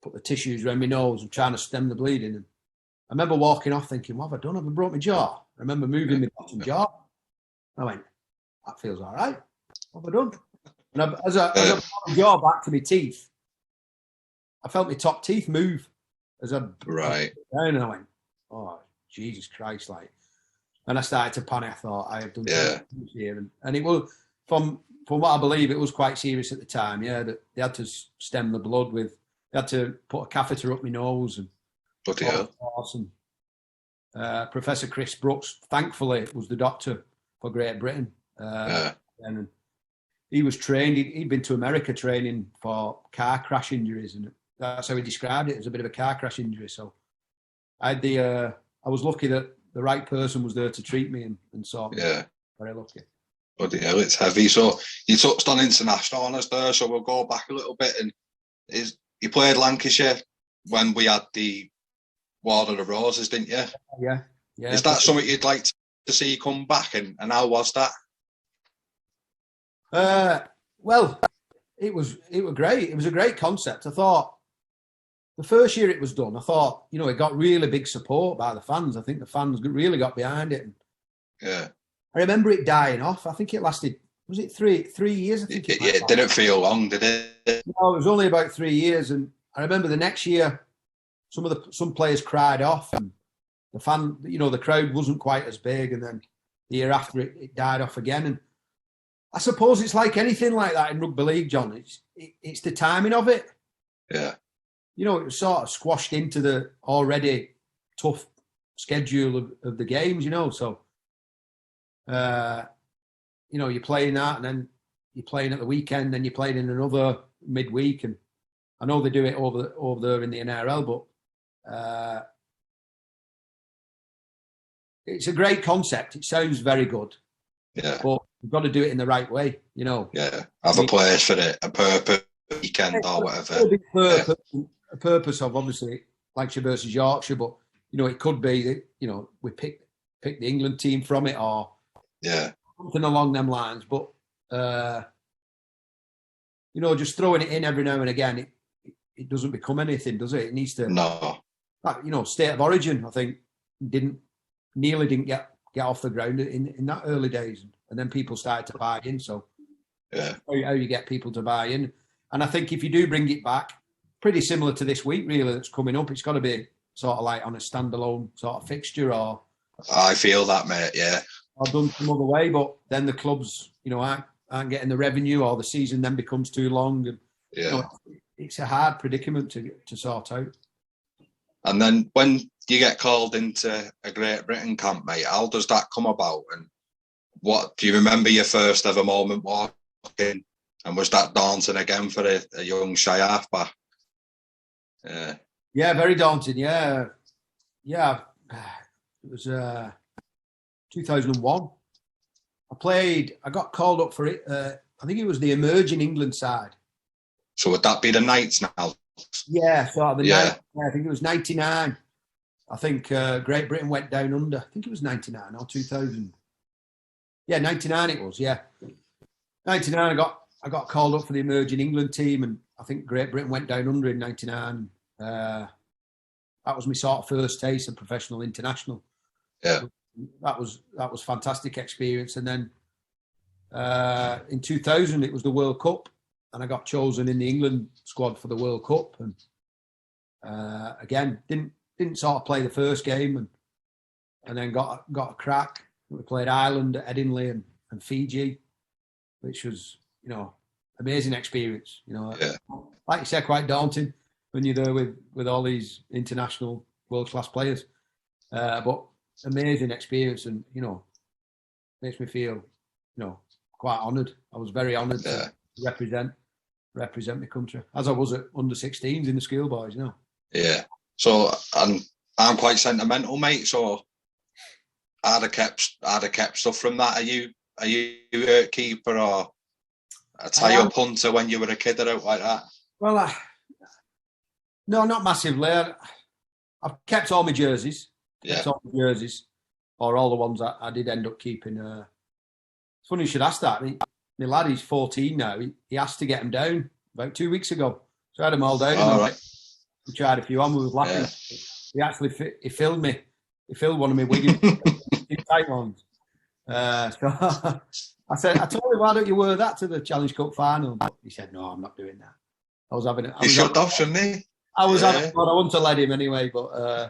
put the tissues around my nose and trying to stem the bleeding. And I remember walking off thinking, what have I done? Have I broke my jaw? I remember moving my bottom jaw. I went, that feels all right. What have I done? And as I brought my jaw back to my teeth, I felt my top teeth move as I down, and I went, oh, Jesus Christ, like. And I started to panic. I thought, I have done something here. And it was, from what I believe, it was quite serious at the time, that they had to stem the blood with, they had to put a catheter up my nose and... Bloody hell. And Professor Chris Brooks, thankfully, was the doctor for Great Britain. And he was trained, he'd been to America training for car crash injuries, and that's how he described it, as a bit of a car crash injury. So I was lucky that the right person was there to treat me and sort me. Yeah. Very lucky. But yeah, it's heavy. So you touched on international honours there, so we'll go back a little bit. And you played Lancashire when we had the War of the Roses, didn't you? Yeah. Is that something you'd like to see come back, and how was that? Well, it was great. It was a great concept. I thought the first year it was done, I thought, it got really big support by the fans. I think the fans really got behind it. Yeah. I remember it dying off. I think it lasted, was it three years? I think it didn't feel long, did it? No, it was only about 3 years. And I remember the next year, some players cried off, and the crowd wasn't quite as big. And then the year after, it died off again. And I suppose it's like anything like that in rugby league, John. It's the timing of it. Yeah. It was sort of squashed into the already tough schedule of the games, So, you're playing that, and then you're playing at the weekend, then you're playing in another midweek. And I know they do it over there in the NRL, but it's a great concept. It sounds very good. Yeah. But you've got to do it in the right way, Yeah. Have a place for it, a purpose, weekend or whatever. A purpose of, obviously, Lancashire versus Yorkshire, but, it could be that, we pick the England team from it, or something along them lines. But, just throwing it in every now and again, it doesn't become anything, does it? It needs to... No. State of origin, I think, nearly didn't get off the ground in that early days. And then people started to buy in. So how you get people to buy in. And I think if you do bring it back, pretty similar to this week, really, that's coming up, it's got to be sort of like on a standalone sort of fixture, or... I feel that, mate, yeah. Or done some other way, but then the clubs, aren't getting the revenue, or the season then becomes too long. And, it's a hard predicament to sort out. And then when you get called into a Great Britain camp, mate, how does that come about? And what do you remember your first ever moment walking? And was that daunting again for a young shy halfback? Yeah, very daunting. Yeah. It was 2001. I got called up for it. I think it was the emerging England side. So would that be the Knights now? Yeah, so the Knights, I think it was 99. I think Great Britain went down under. I think it was 99 or 2000. Yeah, 99 it was, yeah. 99, I got called up for the emerging England team, and I think Great Britain went down under in 99. That was my sort of first taste of professional international. Yeah. That was fantastic experience. And then in 2000, it was the World Cup, and I got chosen in the England squad for the World Cup. And again, didn't sort of play the first game, and then got a crack. We played Ireland at Hindley and Fiji, which was, amazing experience. Like you said, quite daunting when you're there with all these international world-class players. But amazing experience, and, makes me feel, quite honoured. I was very honoured to represent my country, as I was at under-16s in the schoolboys, Yeah. So I'm quite sentimental, mate. So I'd have kept stuff from that. Are you a keeper or a tie-up hunter when you were a kid or out like that? Well, no, not massively. I've kept all my jerseys. Yeah. Or all the ones I did end up keeping. It's funny you should ask that. My lad, he's 14 now. He asked to get them down about 2 weeks ago. So I had them all down. All right. We tried a few on. We was laughing. Yeah. He actually he filmed me. He filmed one of my Wigan tight ones. So I told him, why don't you wear that to the Challenge Cup final? But he said, no, I'm not doing that. He should have, shouldn't he? I want to let him anyway, but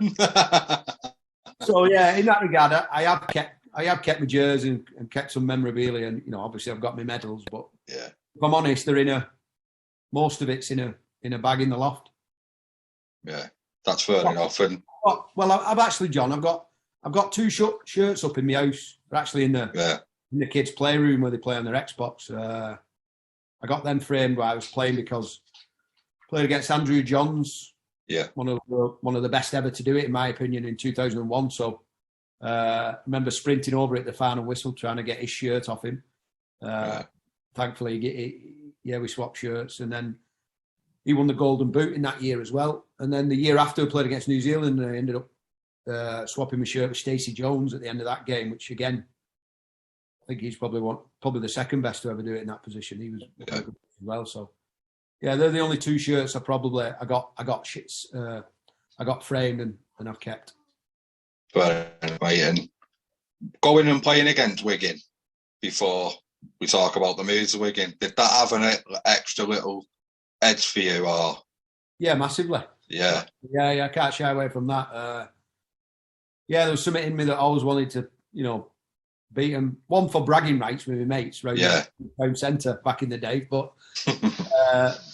so yeah, in that regard, I have kept my jersey and kept some memorabilia, and obviously I've got my medals, but if I'm honest, they're most of it's in a bag in the loft. Yeah, that's fair enough. And well, I've actually, John, I've got I've got two shirts up in my house. They're actually in the kids' playroom where they play on their Xbox. I got them framed while I was playing because I played against Andrew Johns. Yeah, one of the best ever to do it, in my opinion, in 2001. So I remember sprinting over at the final whistle trying to get his shirt off him. Thankfully, we swapped shirts, and then he won the Golden Boot in that year as well. And then the year after, we played against New Zealand, and I ended up swapping my shirt with Stacey Jones at the end of that game, which again, I think he's probably the second best to ever do it in that position. He was good as well. So. Yeah, they're the only two shirts I got framed and I've kept. Right, and going and playing against Wigan before we talk about the moves of Wigan, did that have an extra little edge for you, or? Yeah, massively. Yeah, I can't shy away from that. There was something in me that I always wanted to, beat them. One for bragging rights with my mates, right? Home centre back in the day, but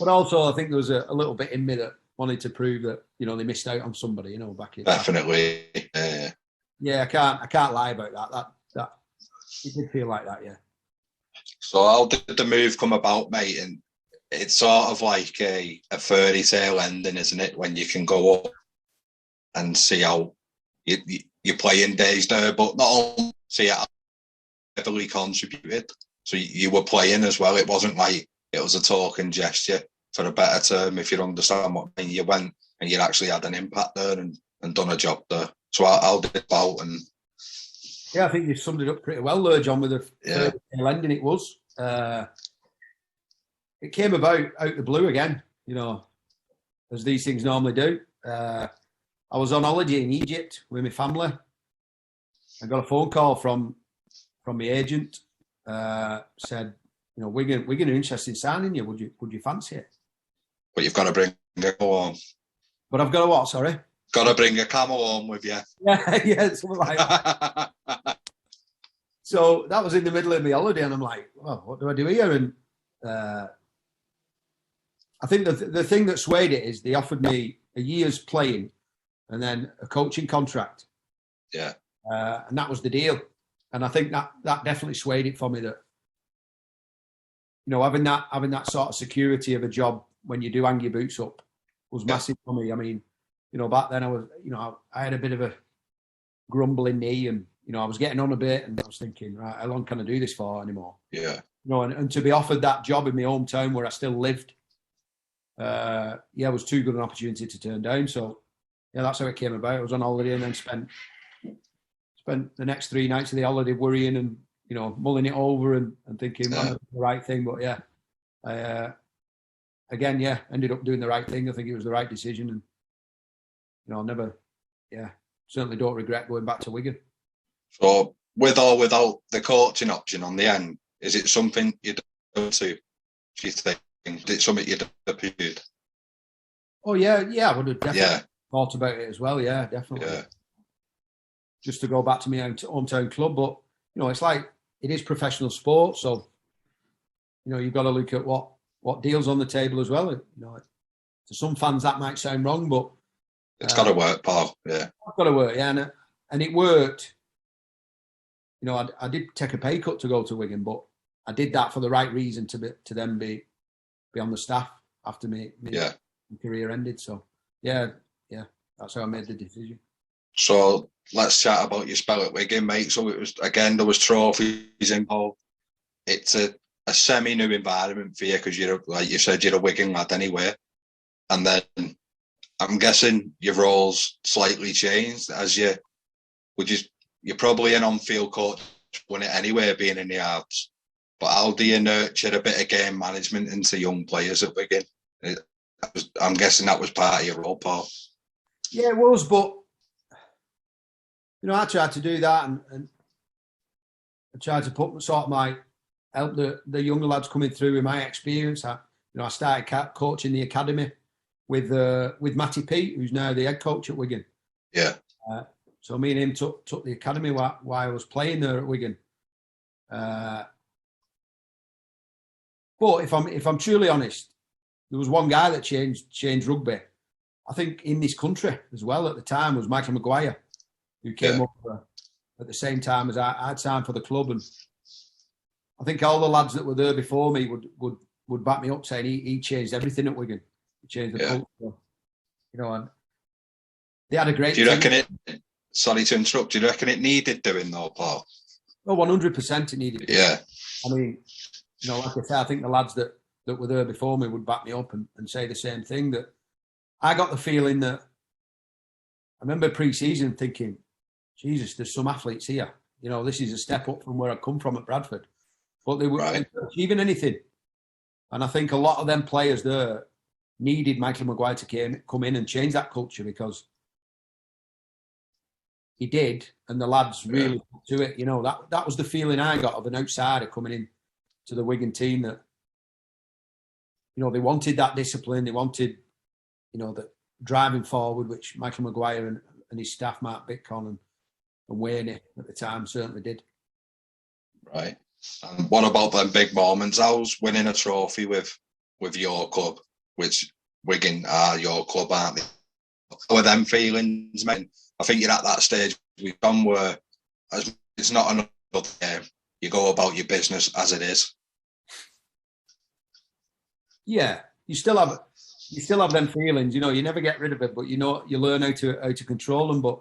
also I think there was a little bit in me that wanted to prove that they missed out on somebody, back in. Definitely. Yeah, I can't lie about that. It did feel like that, yeah. So how did the move come about, mate? And it's sort of like a fairy tale ending, isn't it? When you can go up and see how you're playing days there, but not only see how heavily contributed. So you were playing as well. It wasn't like it was a token gesture, for a better term, if you understand what I mean. You went and you actually had an impact there and done a job there. So I'll did it out. And yeah, I think you summed it up pretty well there, John, with the ending it was. It came about out the blue again, as these things normally do. I was on holiday in Egypt with my family. I got a phone call from my agent. Said, Wigan are interested in signing you. Would you fancy it? But you've got to bring a camel home. But I've got to what? Sorry. Got to bring a camel home with you. Yeah, something like that. So that was in the middle of my holiday, and I'm like, well, what do I do here? And I think the thing that swayed it is they offered me a year's playing and then a coaching contract. Yeah. And that was the deal. And I think that definitely swayed it for me, that, having that sort of security of a job when you do hang your boots up was massive for me. I mean, back then I was, I had a bit of a grumbling knee, and, I was getting on a bit, and I was thinking, right, how long can I do this for anymore? Yeah. And to be offered that job in my hometown where I still lived, was too good an opportunity to turn down. So, that's how it came about. I was on holiday and then spent the next 3 nights of the holiday worrying and, mulling it over and thinking, well, the right thing. But ended up doing the right thing. I think it was the right decision. And, I'll certainly don't regret going back to Wigan. So with or without the coaching option on the end, is it something you'd go to, do you think? Is it something you'd have pursued? Oh, yeah, I would have definitely thought about it as well, yeah, definitely. Yeah. Just to go back to my hometown club. But, it's like, it is professional sport, so, you've got to look at what deals on the table as well. To some fans that might sound wrong, but it's got to work, Paul. Yeah, it's got to work. Yeah, and it worked. I did take a pay cut to go to Wigan, but I did that for the right reason to then be on the staff after my career ended. So that's how I made the decision. So let's chat about your spell at Wigan, mate. So it was, again, there was trophies involved. It's a semi-new environment for you because you're, like you said, you're a Wigan lad anyway. And then I'm guessing your roles slightly changed as you're probably an on-field coach, won it anyway, being in the arts. But how do you nurture a bit of game management into young players at Wigan? I'm guessing that was part of your role, Paul. Yeah, it was, but I tried to do that, and I tried to help the younger lads coming through with my experience. I started coaching the academy with Matty Pete, who's now the head coach at Wigan. Yeah. So me and him took the academy while I was playing there at Wigan. But if I'm truly honest, there was one guy that changed rugby. I think in this country as well at the time was Michael Maguire. who came up at the same time as I signed for the club, and I think all the lads that were there before me would back me up, saying he changed everything at Wigan. He changed the culture, you know, and they had a great. Do you reckon it? Sorry to interrupt. Do you reckon it needed doing though, Paul? Oh, 100% it needed. Yeah. I mean, you know, like I say, I think the lads that were there before me would back me up and say the same thing. That I got the feeling that I remember pre-season thinking, Jesus, there's some athletes here. You know, this is a step up from where I come from at Bradford. But they weren't achieving anything. And I think a lot of them players there needed Michael Maguire to come in and change that culture, because he did, and the lads really put to it. You know, that was the feeling I got of an outsider coming in to the Wigan team, that, you know, they wanted that discipline. They wanted, you know, that driving forward, which Michael Maguire and his staff, Mark Bitcon and Wayne at the time certainly did. Right. And what about them big moments? How's winning a trophy with your club, which Wigan are your club, aren't they? How are them feelings, mate? I think you're at that stage we've gone where it's not another game. You go about your business as it is. Yeah, you still have them feelings. You know, you never get rid of it, but you know, you learn how to control them. But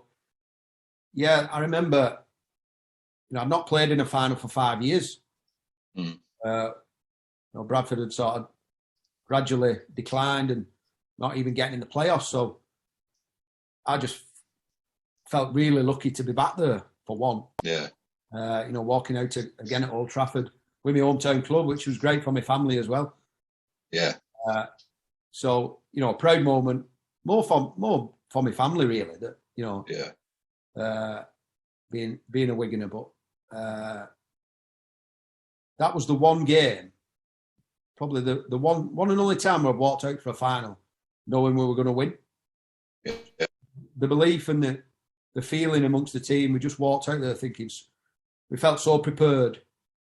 yeah, I remember, you know, I've not played in a final for 5 years. You know, Bradford had sort of gradually declined and not even getting in the playoffs. So I just felt really lucky to be back there for one. Yeah. You know, walking out again at Old Trafford with my hometown club, which was great for my family as well. Yeah. So, you know, a proud moment, more for my family really. That, you know, being a Wiganer, but that was the one game, probably the one and only time where I've walked out for a final, knowing we were going to win. Yeah. The belief and the feeling amongst the team, we just walked out there thinking we felt so prepared.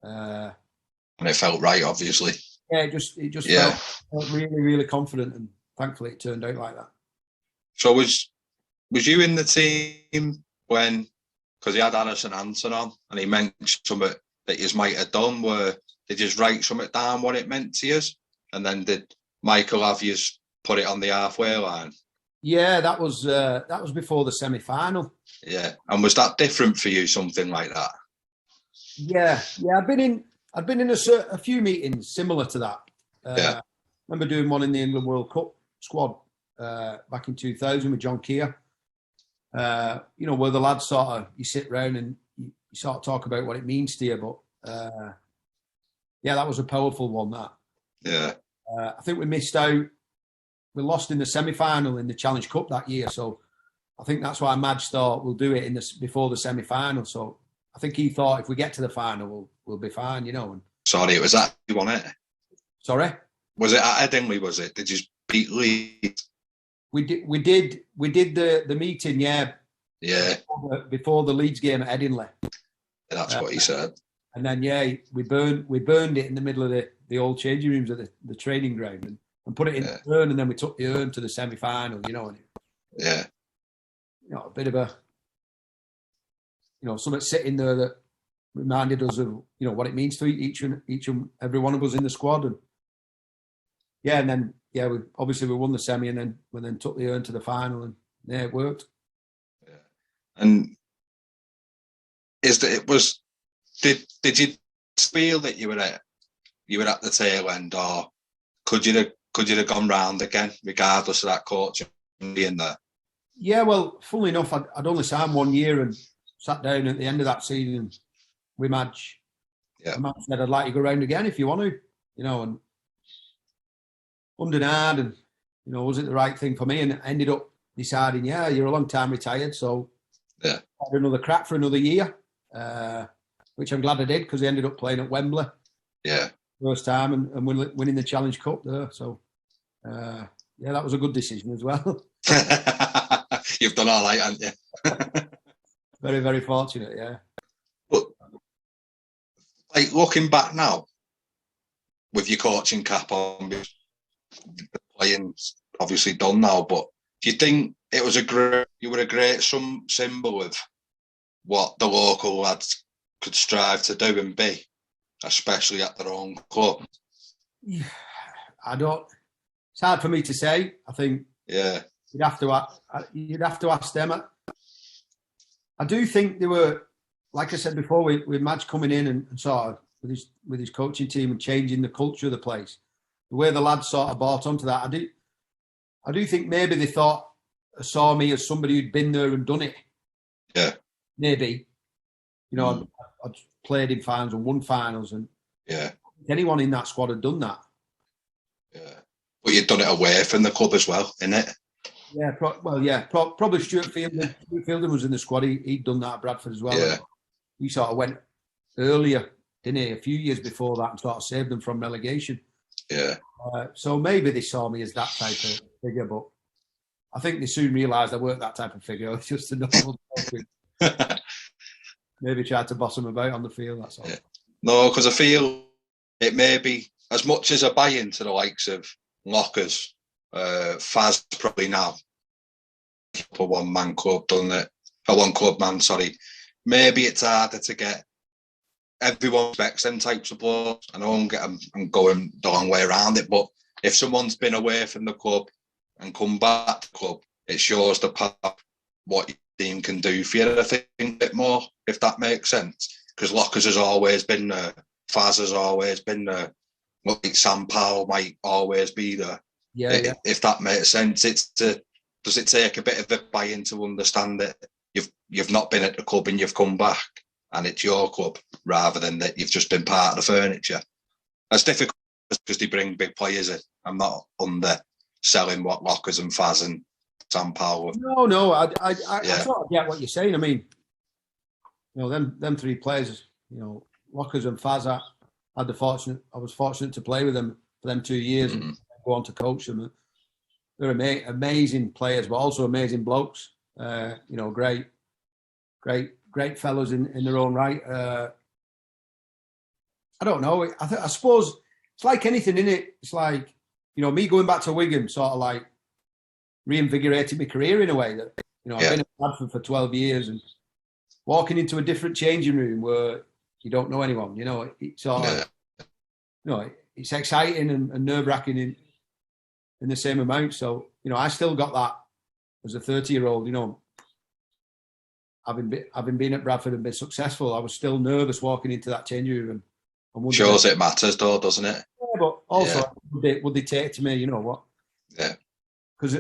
And it felt right, obviously. Yeah, it just felt really, really confident, and thankfully it turned out like that. So was you in the team when, because he had Alison Hansen on, and he mentioned something that you might have done, where they just write something down what it meant to you, and then did Michael have you put it on the halfway line? Yeah, that was before the semi-final. Yeah, and was that different for you, something like that? Yeah. I'd been in a few meetings similar to that. I remember doing one in the England World Cup squad back in 2000 with John Keir. You know, where the lads sort of, you sit round and you sort of talk about what it means to you. But that was a powerful one. That. Yeah. I think we missed out. We lost in the semi-final in the Challenge Cup that year, so I think that's why Madge thought we'll do it before the semi-final. So I think he thought if we get to the final, we'll be fine, you know. And sorry, it was that you won it? Sorry, was it at Hindley? Was it? Did you beat Leeds? We did the meeting, yeah. Before the Leeds game at Hindley. That's what he said. And then we burned it in the middle of the old changing rooms at the training ground and put it in the urn, and then we took the urn to the semi-final, you know. And you know, a bit of a, you know, something sitting there that reminded us of, you know, what it means to each and every one of us in the squad. And and then we won the semi, and then we took the urn to the final, and it worked. Yeah. And did you feel that you were at the tail end, or could you have gone round again, regardless of that coach being there? Yeah, well, funnily enough, I'd only signed 1 year and sat down at the end of that season with Madge. Yeah. Madge said, I'd like you to go round again if you want to, you know, and hard, and, you know, was it the right thing for me? And I ended up deciding, you're a long time retired, so I had another crack for another year, which I'm glad I did, because I ended up playing at Wembley. Yeah. First time and winning the Challenge Cup there. So, that was a good decision as well. You've done all right, haven't you? Very, very fortunate, yeah. But, like, looking back now, with your coaching cap on, the playing's obviously done now, but do you think it was you were a great symbol of what the local lads could strive to do and be, especially at their own club? Yeah, it's hard for me to say. I think you'd have to ask them. I do think they were, like I said before, with Madge coming in and sort of with his coaching team and changing the culture of the place, the way the lads sort of bought onto that. I do think maybe they saw me as somebody who'd been there and done it. Yeah. Maybe. I'd played in finals and won finals, and anyone in that squad had done that. Yeah. But you'd done it away from the club as well, innit? Yeah, probably Stuart Fielding. Stuart Fielding was in the squad. He'd done that at Bradford as well. Yeah. He sort of went earlier, didn't he? A few years before that, and sort of saved them from relegation. Yeah. So maybe they saw me as that type of figure, but I think they soon realised I weren't that type of figure. It's just a normal. Maybe tried to boss them about on the field. That's all. Yeah. No, because I feel it may be, as much as I buy into the likes of Lockers, Faz probably now a one-man club, doesn't it? A one-club man, sorry. Maybe it's harder to get. Everyone expects them types of players, and I won't get them and going the long way around it. But if someone's been away from the club and come back to the club, it shows the path what your team can do for you, I think, a bit more, if that makes sense. Because Lockers has always been there. Faz has always been there. Like Sam Powell might always be there. Yeah. If that makes sense, does it take a bit of a buy-in to understand that you've not been at the club and you've come back and it's your club, rather than that you've just been part of the furniture? That's difficult because they bring big players in. I'm not underselling what Lockers and Faz and Sam Powell. No, I sort of get what you're saying. I mean, them three players, Lockers and Faz, I was fortunate to play with them for them 2 years and go on to coach them. They're amazing players, but also amazing blokes. Great fellows in their own right. I don't know. I suppose it's like anything, innit? It's like, me going back to Wigan sort of like reinvigorated my career in a way that, I've been at Bradford for 12 years and walking into a different changing room where you don't know anyone, it's sort of, it's exciting and nerve-wracking in the same amount. So, I still got that as a 30-year-old, having been at Bradford and been successful, I was still nervous walking into that changing room. And shows it matters, though, doesn't it? Yeah, but also, would they take it to me? You know what? Yeah. Because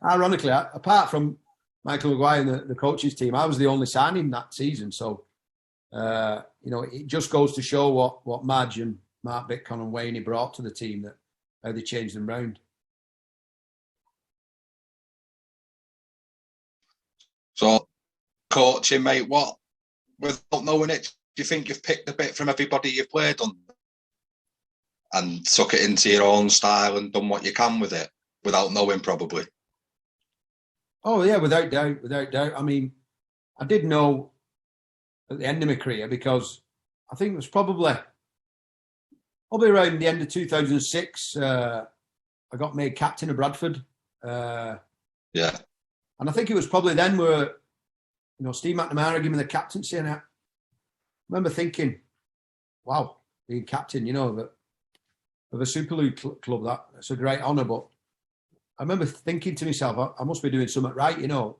ironically, apart from Michael Maguire and the coaches team, I was the only signing that season. So, it just goes to show what Madge and Mark Bitcon and Wayne brought to the team, that how they changed them round. So, coaching, mate, what, without knowing it, do you think you've picked a bit from everybody you've played on and took it into your own style and done what you can with it, without knowing, probably? Oh, yeah, without doubt. I mean, I did know at the end of my career, because I think it was probably around the end of 2006, I got made captain of Bradford. And I think it was probably then where, Steve McNamara gave me the captaincy, and I remember thinking, wow, being captain, of a Super League club, that's a great honour. But I remember thinking to myself, I must be doing something right, People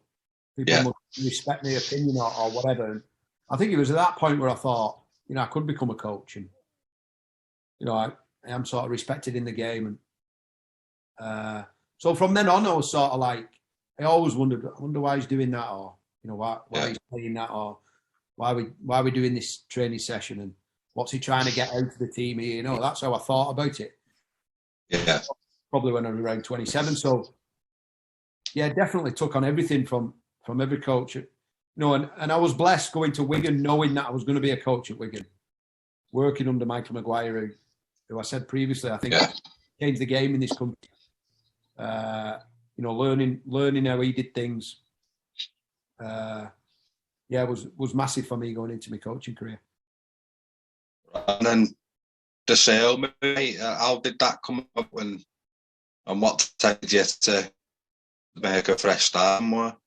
must respect my opinion or whatever. And I think it was at that point where I thought, I could become a coach, and I am sort of respected in the game. And so from then on, I was sort of like, I always wondered, I wonder why he's doing that, or why he's playing that, or why are we doing this training session, and what's he trying to get out of the team here? That's how I thought about it. Yeah. Probably when I was around 27. So yeah, definitely took on everything from every coach. And I was blessed going to Wigan, knowing that I was going to be a coach at Wigan, working under Michael Maguire, who I said previously, I think changed the game in this country. Learning how he did things. Was massive for me going into my coaching career. And then the sale, mate, how did that come up, and what tempted you to make a fresh start more?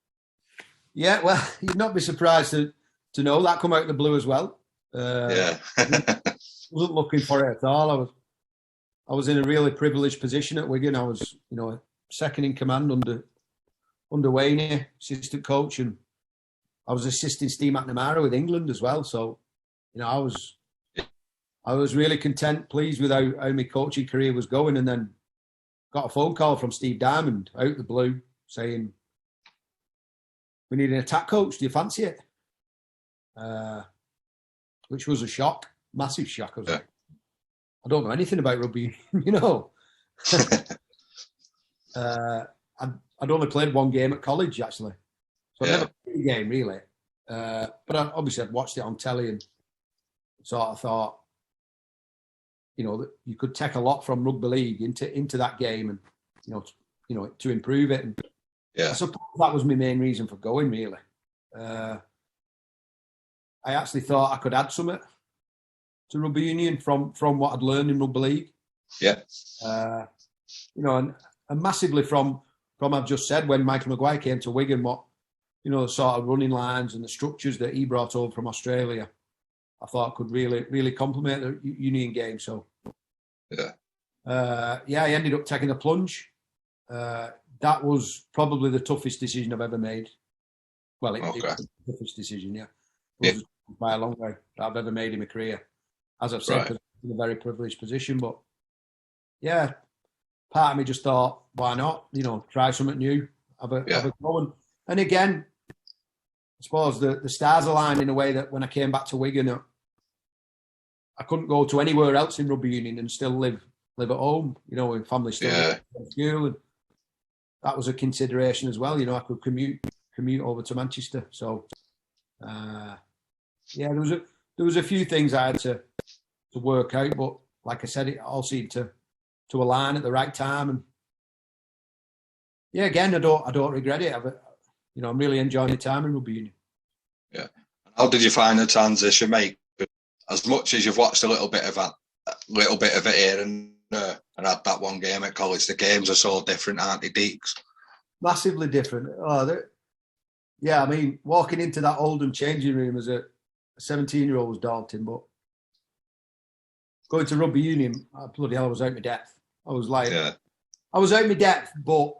Yeah, well, you'd not be surprised to know that come out of the blue as well. Yeah. Wasn't looking for it at all. I was in a really privileged position at Wigan. I was, second in command under Wayne, assistant coach, and I was assisting Steve McNamara with England as well. So, I was really content, pleased with how my coaching career was going, and then got a phone call from Steve Diamond out of the blue saying, "We need an attack coach. Do you fancy it?" Which was a shock, massive shock. I was like, I don't know anything about rugby, I'd only played one game at college, actually. So I'd never played a game, really. But obviously I'd watched it on telly and sort of thought, that you could take a lot from rugby league into that game and, to improve it. And I suppose that was my main reason for going, really. I actually thought I could add something to rugby union from what I'd learned in rugby league. Yeah. And massively from I've just said, when Michael Maguire came to Wigan, what, the sort of running lines and the structures that he brought over from Australia, I thought could really, really complement the union game. So, I ended up taking a plunge. That was probably the toughest decision I've ever made. Well, it was the toughest decision, It was by a long way that I've ever made in my career. As I've said, in a very privileged position. But, part of me just thought, why not? Try something new, have a go. And again, I suppose the stars aligned in a way that when I came back to Wigan, I couldn't go to anywhere else in rugby union and still live at home, with family still at school. And that was a consideration as well. I could commute over to Manchester. So, there was a few things I had to work out, but like I said, it all seemed to align at the right time. And again, I don't regret it. I'm really enjoying the time in rugby union. Yeah. How did you find the transition, mate? As much as you've watched a little bit of it here and had that one game at college, the games are so different, aren't they, Deeks? Massively different. Walking into that Oldham changing room as a 17-year-old was daunting, but going to rugby union, bloody hell, I was out of my depth. I was like, I was out of my depth, but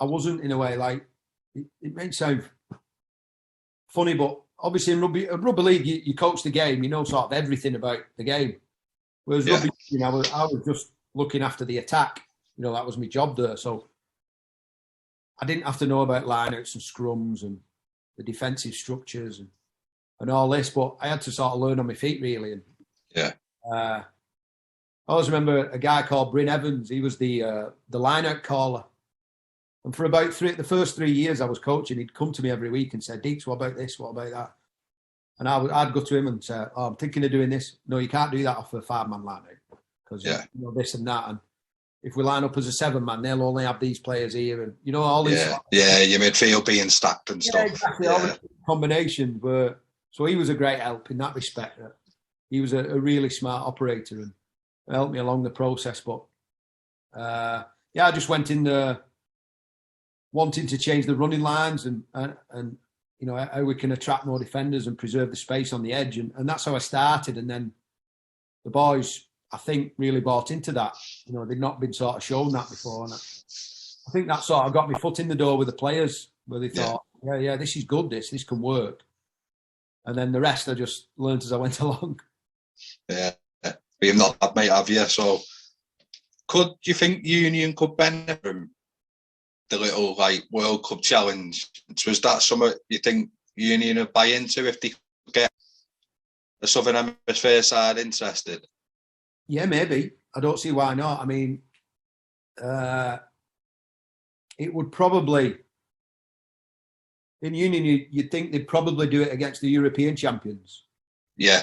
I wasn't, in a way. Like, it may sound funny, but obviously in rugby league, you coach the game, sort of everything about the game. Whereas rugby union, I was just looking after the attack. That was my job there. So I didn't have to know about lineouts and scrums and the defensive structures and all this, but I had to sort of learn on my feet, really. And I always remember a guy called Bryn Evans. He was the line-out caller. And for about the first 3 years I was coaching, he'd come to me every week and say, "Deeks, what about this? What about that?" And I'd go to him and say, "Oh, I'm thinking of doing this." "No, you can't do that off a 5-man line-out because this and that. And if we line up as a 7-man, they'll only have these players here, and all these." Your midfield being stacked and stuff. Exactly. All the combinations were. So he was a great help in that respect. He was a really smart operator and helped me along the process. But I just went in there wanting to change the running lines and how we can attract more defenders and preserve the space on the edge, and that's how I started. And then the boys, I think, really bought into that. They'd not been sort of shown that before, and I think that sort of got my foot in the door with the players, where they thought, this is good, this can work. And then the rest I just learned as I went along. Yeah, but you've not had, mate, have you? So, do you think Union could benefit from the little World Cup challenge? Was that something you think Union would buy into if they could get the Southern Hemisphere side interested? Yeah, maybe. I don't see why not. I mean, it would probably, in Union, you'd think they'd probably do it against the European champions. Yeah.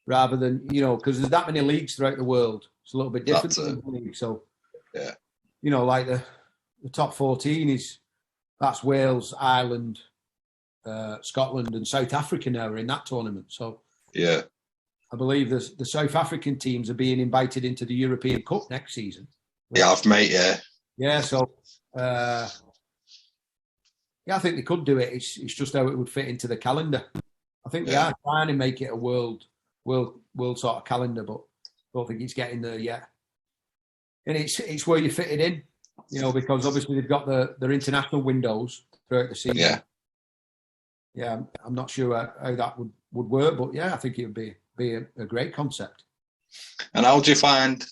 Rather than, because there's that many leagues throughout the world. It's a little bit different than the league. So, like the top 14 that's Wales, Ireland, Scotland and South Africa now are in that tournament. So, I believe the South African teams are being invited into the European Cup next season. Yeah, I've mate, Yeah, so Yeah, I think they could do it. It's just how it would fit into the calendar. I think they are trying to make it a world sort of calendar, but I don't think it's getting there yet. And it's where you fit it in, because obviously they've got their international windows throughout the season. Yeah. Yeah, I'm not sure how that would work, but yeah, I think it would be a great concept. And how do you find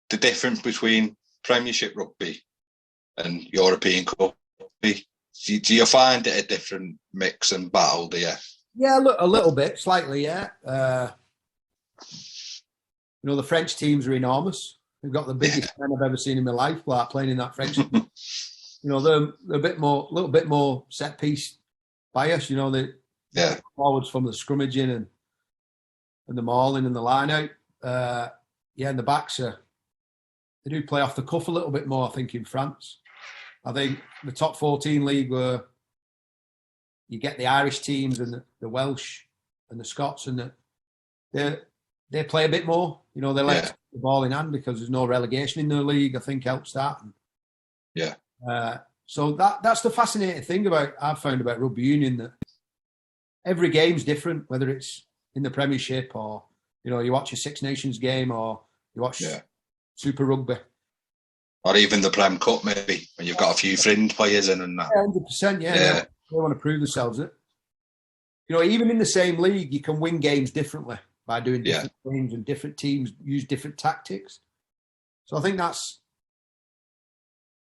the difference between Premiership rugby and European Cup rugby? Do you find it a different mix and battle, do you? Yeah, a little bit, slightly, yeah. The French teams are enormous. They've got the biggest men I've ever seen in my life, like playing in that French team. They're a little bit more set piece bias. They forwards from the scrummaging and the mauling and the line out. And the backs they do play off the cuff a little bit more, I think, in France. I think the top 14 league where you get the Irish teams and the Welsh and the Scots, and they play a bit more. They let the ball in hand because there's no relegation in their league. I think helps that. So that's the fascinating thing I've found about rugby union, that every game's different, whether it's in the Premiership or you watch a Six Nations game or you watch Super Rugby. Or even the Prem Cup, maybe, when you've got a few fringe players in and that. 100%, yeah. They want to prove themselves. Even in the same league, you can win games differently by doing different games, and different teams use different tactics. So I think that's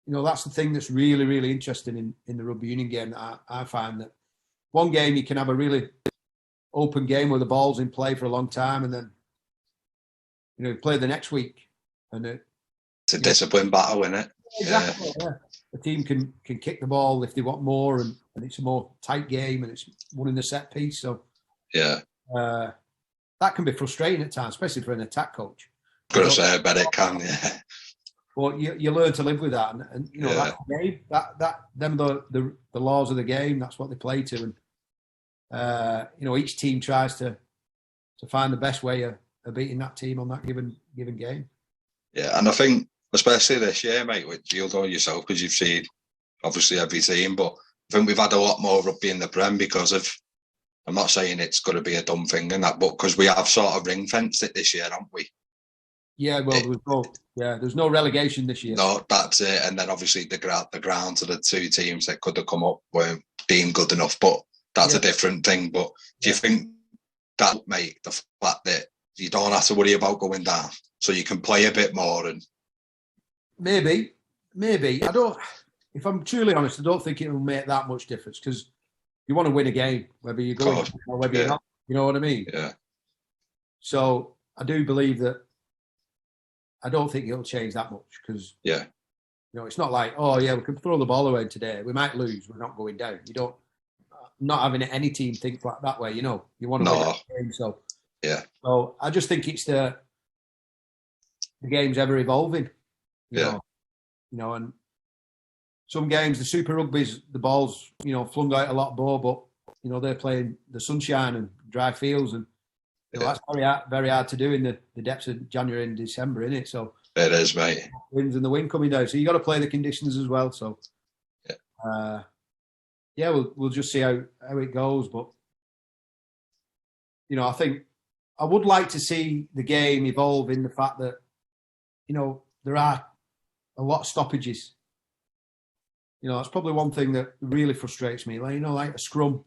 the thing that's really, really interesting in the rugby union game. That I find that one game you can have a really open game where the ball's in play for a long time, and then you play the next week, and it's a discipline battle, isn't it? Exactly. Yeah. The team can kick the ball if they want more, and it's a more tight game, and it's winning the set piece. So that can be frustrating at times, especially for an attack coach. Got to say, I bet it can. Yeah. But you learn to live with that, and that's the game. Them the laws of the game. That's what they play to, and each team tries to find the best way of beating that team on that given game. Yeah, and I think especially this year, mate, which you'll know yourself because you've seen obviously every team, but I think we've had a lot more rugby in the Prem because of. I'm not saying it's going to be a dumb thing in that, but because we have sort of ring fenced it this year, haven't we? Yeah, well, there's no relegation this year. No, that's it. And then obviously the grounds of the two teams that could have come up weren't deemed good enough, but that's a different thing. But do you think that would make the fact that you don't have to worry about going down, so you can play a bit more? And maybe I don't. If I'm truly honest, I don't think it will make that much difference because you want to win a game, whether you're going or whether you're not. You know what I mean? Yeah. So I do believe that. I don't think it'll change that much because it's not like, we can throw the ball away today. We might lose. We're not going down. You don't. Not having any team think like that way. You want to win that game. So So I just think it's the game's ever evolving. You know, and some games, the Super Rugby's, the ball's, flung out a lot more, but, they're playing the sunshine and dry fields, and that's very hard to do in the depths of January and December, isn't it? So it is, mate. Winds and the wind coming down. So you got to play the conditions as well. So, we'll just see how it goes. But, I think I would like to see the game evolve in the fact that, there are a lot of stoppages. That's probably one thing that really frustrates me. Like a scrum.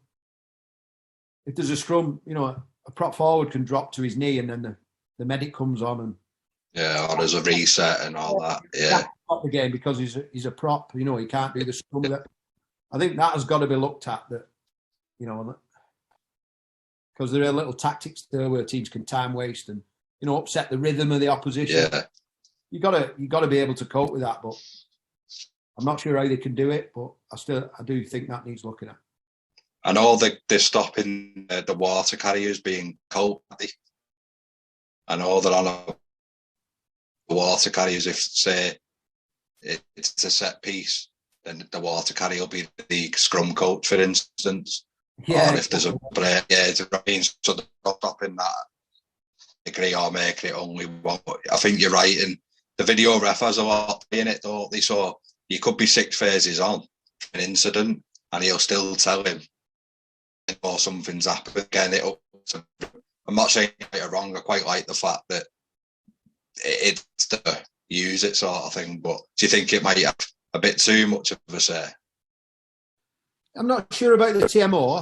If there's a scrum, a prop forward can drop to his knee and then the medic comes on and or there's a reset and all that. Yeah. Stop the game because he's a prop. He can't do the scrum with it. I think that has got to be looked at. That because there are little tactics there where teams can time waste and upset the rhythm of the opposition. Yeah. You got to be able to cope with that, but I'm not sure how they can do it. But I do think that needs looking at. I know they're stopping the water carriers being cold. I know they're on the water carriers. If say it's a set piece, then the water carrier will be the scrum coach, for instance. Yeah. Or if there's a break, so they're stopping that degree or making it only one. I think you're right, and the video ref has a lot in it, don't they? So you could be 6 phases on an incident, and he'll still tell him, or something's happened, getting it up. I'm not saying right or wrong. I quite like the fact that it's to use it sort of thing. But do you think it might have a bit too much of a say? I'm not sure about the TMO.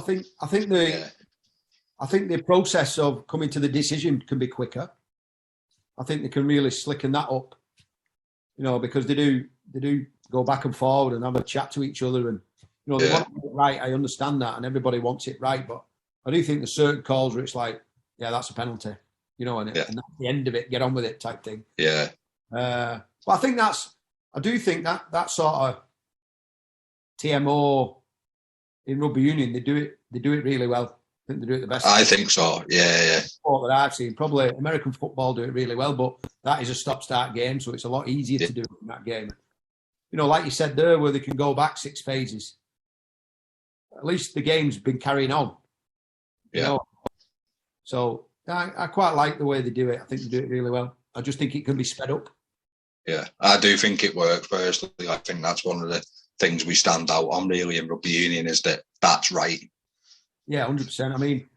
I think the process of coming to the decision can be quicker. I think they can really slicken that up, because they do go back and forward and have a chat to each other, and they want it right. I understand that, and everybody wants it right, but I do think there's certain calls where it's like, yeah, that's a penalty, and that's the end of it. Get on with it, type thing. Yeah. But I do think that sort of TMO in rugby union, they do it really well. I think they do it the best. I think so. Yeah. Sport that I've seen, probably American football do it really well, but that is a stop-start game, so it's a lot easier to do in that game. Like you said there, where they can go back 6 phases. At least the game's been carrying on. Yeah. So I quite like the way they do it. I think they do it really well. I just think it can be sped up. Yeah, I do think it works personally. I think that's one of the things we stand out on really in rugby union, is that that's right. Yeah, 100%. I mean,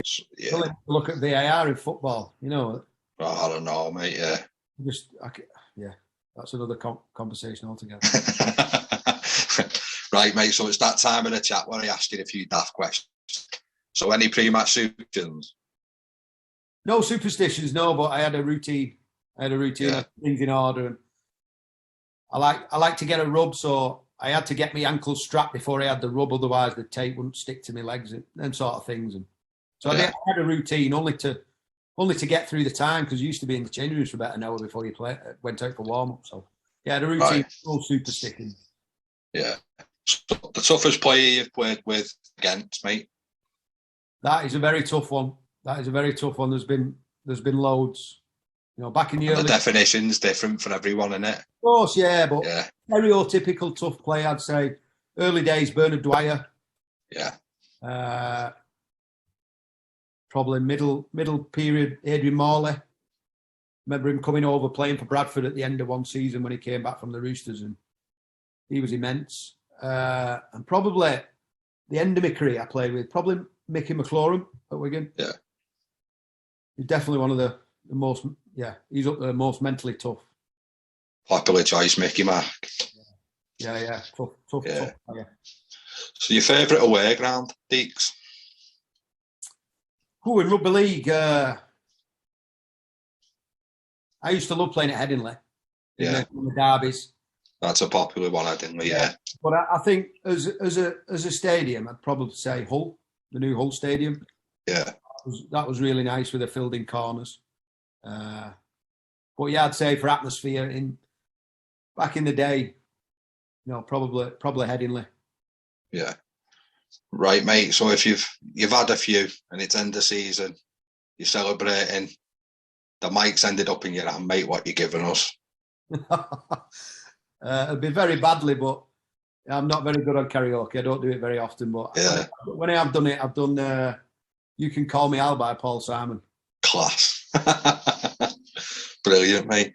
look at VAR in football, Oh, I don't know, mate, yeah. That's another conversation altogether. Right, mate, so it's that time of the chat where I asked you a few daft questions. So any pre-match superstitions? No superstitions, no, but I had a routine. I had things in order. And I like to get a rub, so I had to get my ankles strapped before I had the rub, otherwise the tape wouldn't stick to my legs and them sort of things. And so I had a routine only to get through the time, because you used to be in the changing rooms for about an hour before you went out for warm-up. So I had a routine, no superstition. Yeah. So the toughest player you've played with against, mate? That is a very tough one. There's been loads. Back in the early... The definition's different for everyone, isn't it? Of course, yeah, but stereotypical tough player, I'd say. Early days, Bernard Dwyer. Yeah. Probably middle period, Adrian Morley. Remember him coming over playing for Bradford at the end of one season when he came back from the Roosters, and he was immense. And probably the end of my career I played with, probably Mickey McLaurin at Wigan. Yeah. He's definitely one of the most, he's up there, most mentally tough. Popular choice, Mickey Mark. Yeah. Tough. Yeah. So your favourite away ground, Deeks? In rugby league, I used to love playing at Hindley. In the derbies. That's a popular one, Hindley, yeah. But I think as a stadium, I'd probably say Hull, the new Hull Stadium. Yeah. That was really nice with the filled-in corners. But I'd say for atmosphere back in the day, probably Headingley. Yeah. Right, mate. So if you've had a few and it's end of season, you're celebrating, the mic's ended up in your hand, mate, what you giving us? It'd be very badly, but I'm not very good on karaoke. I don't do it very often, but when I have done it, I've done You Can Call Me Al by Paul Simon. Class. Brilliant, mate.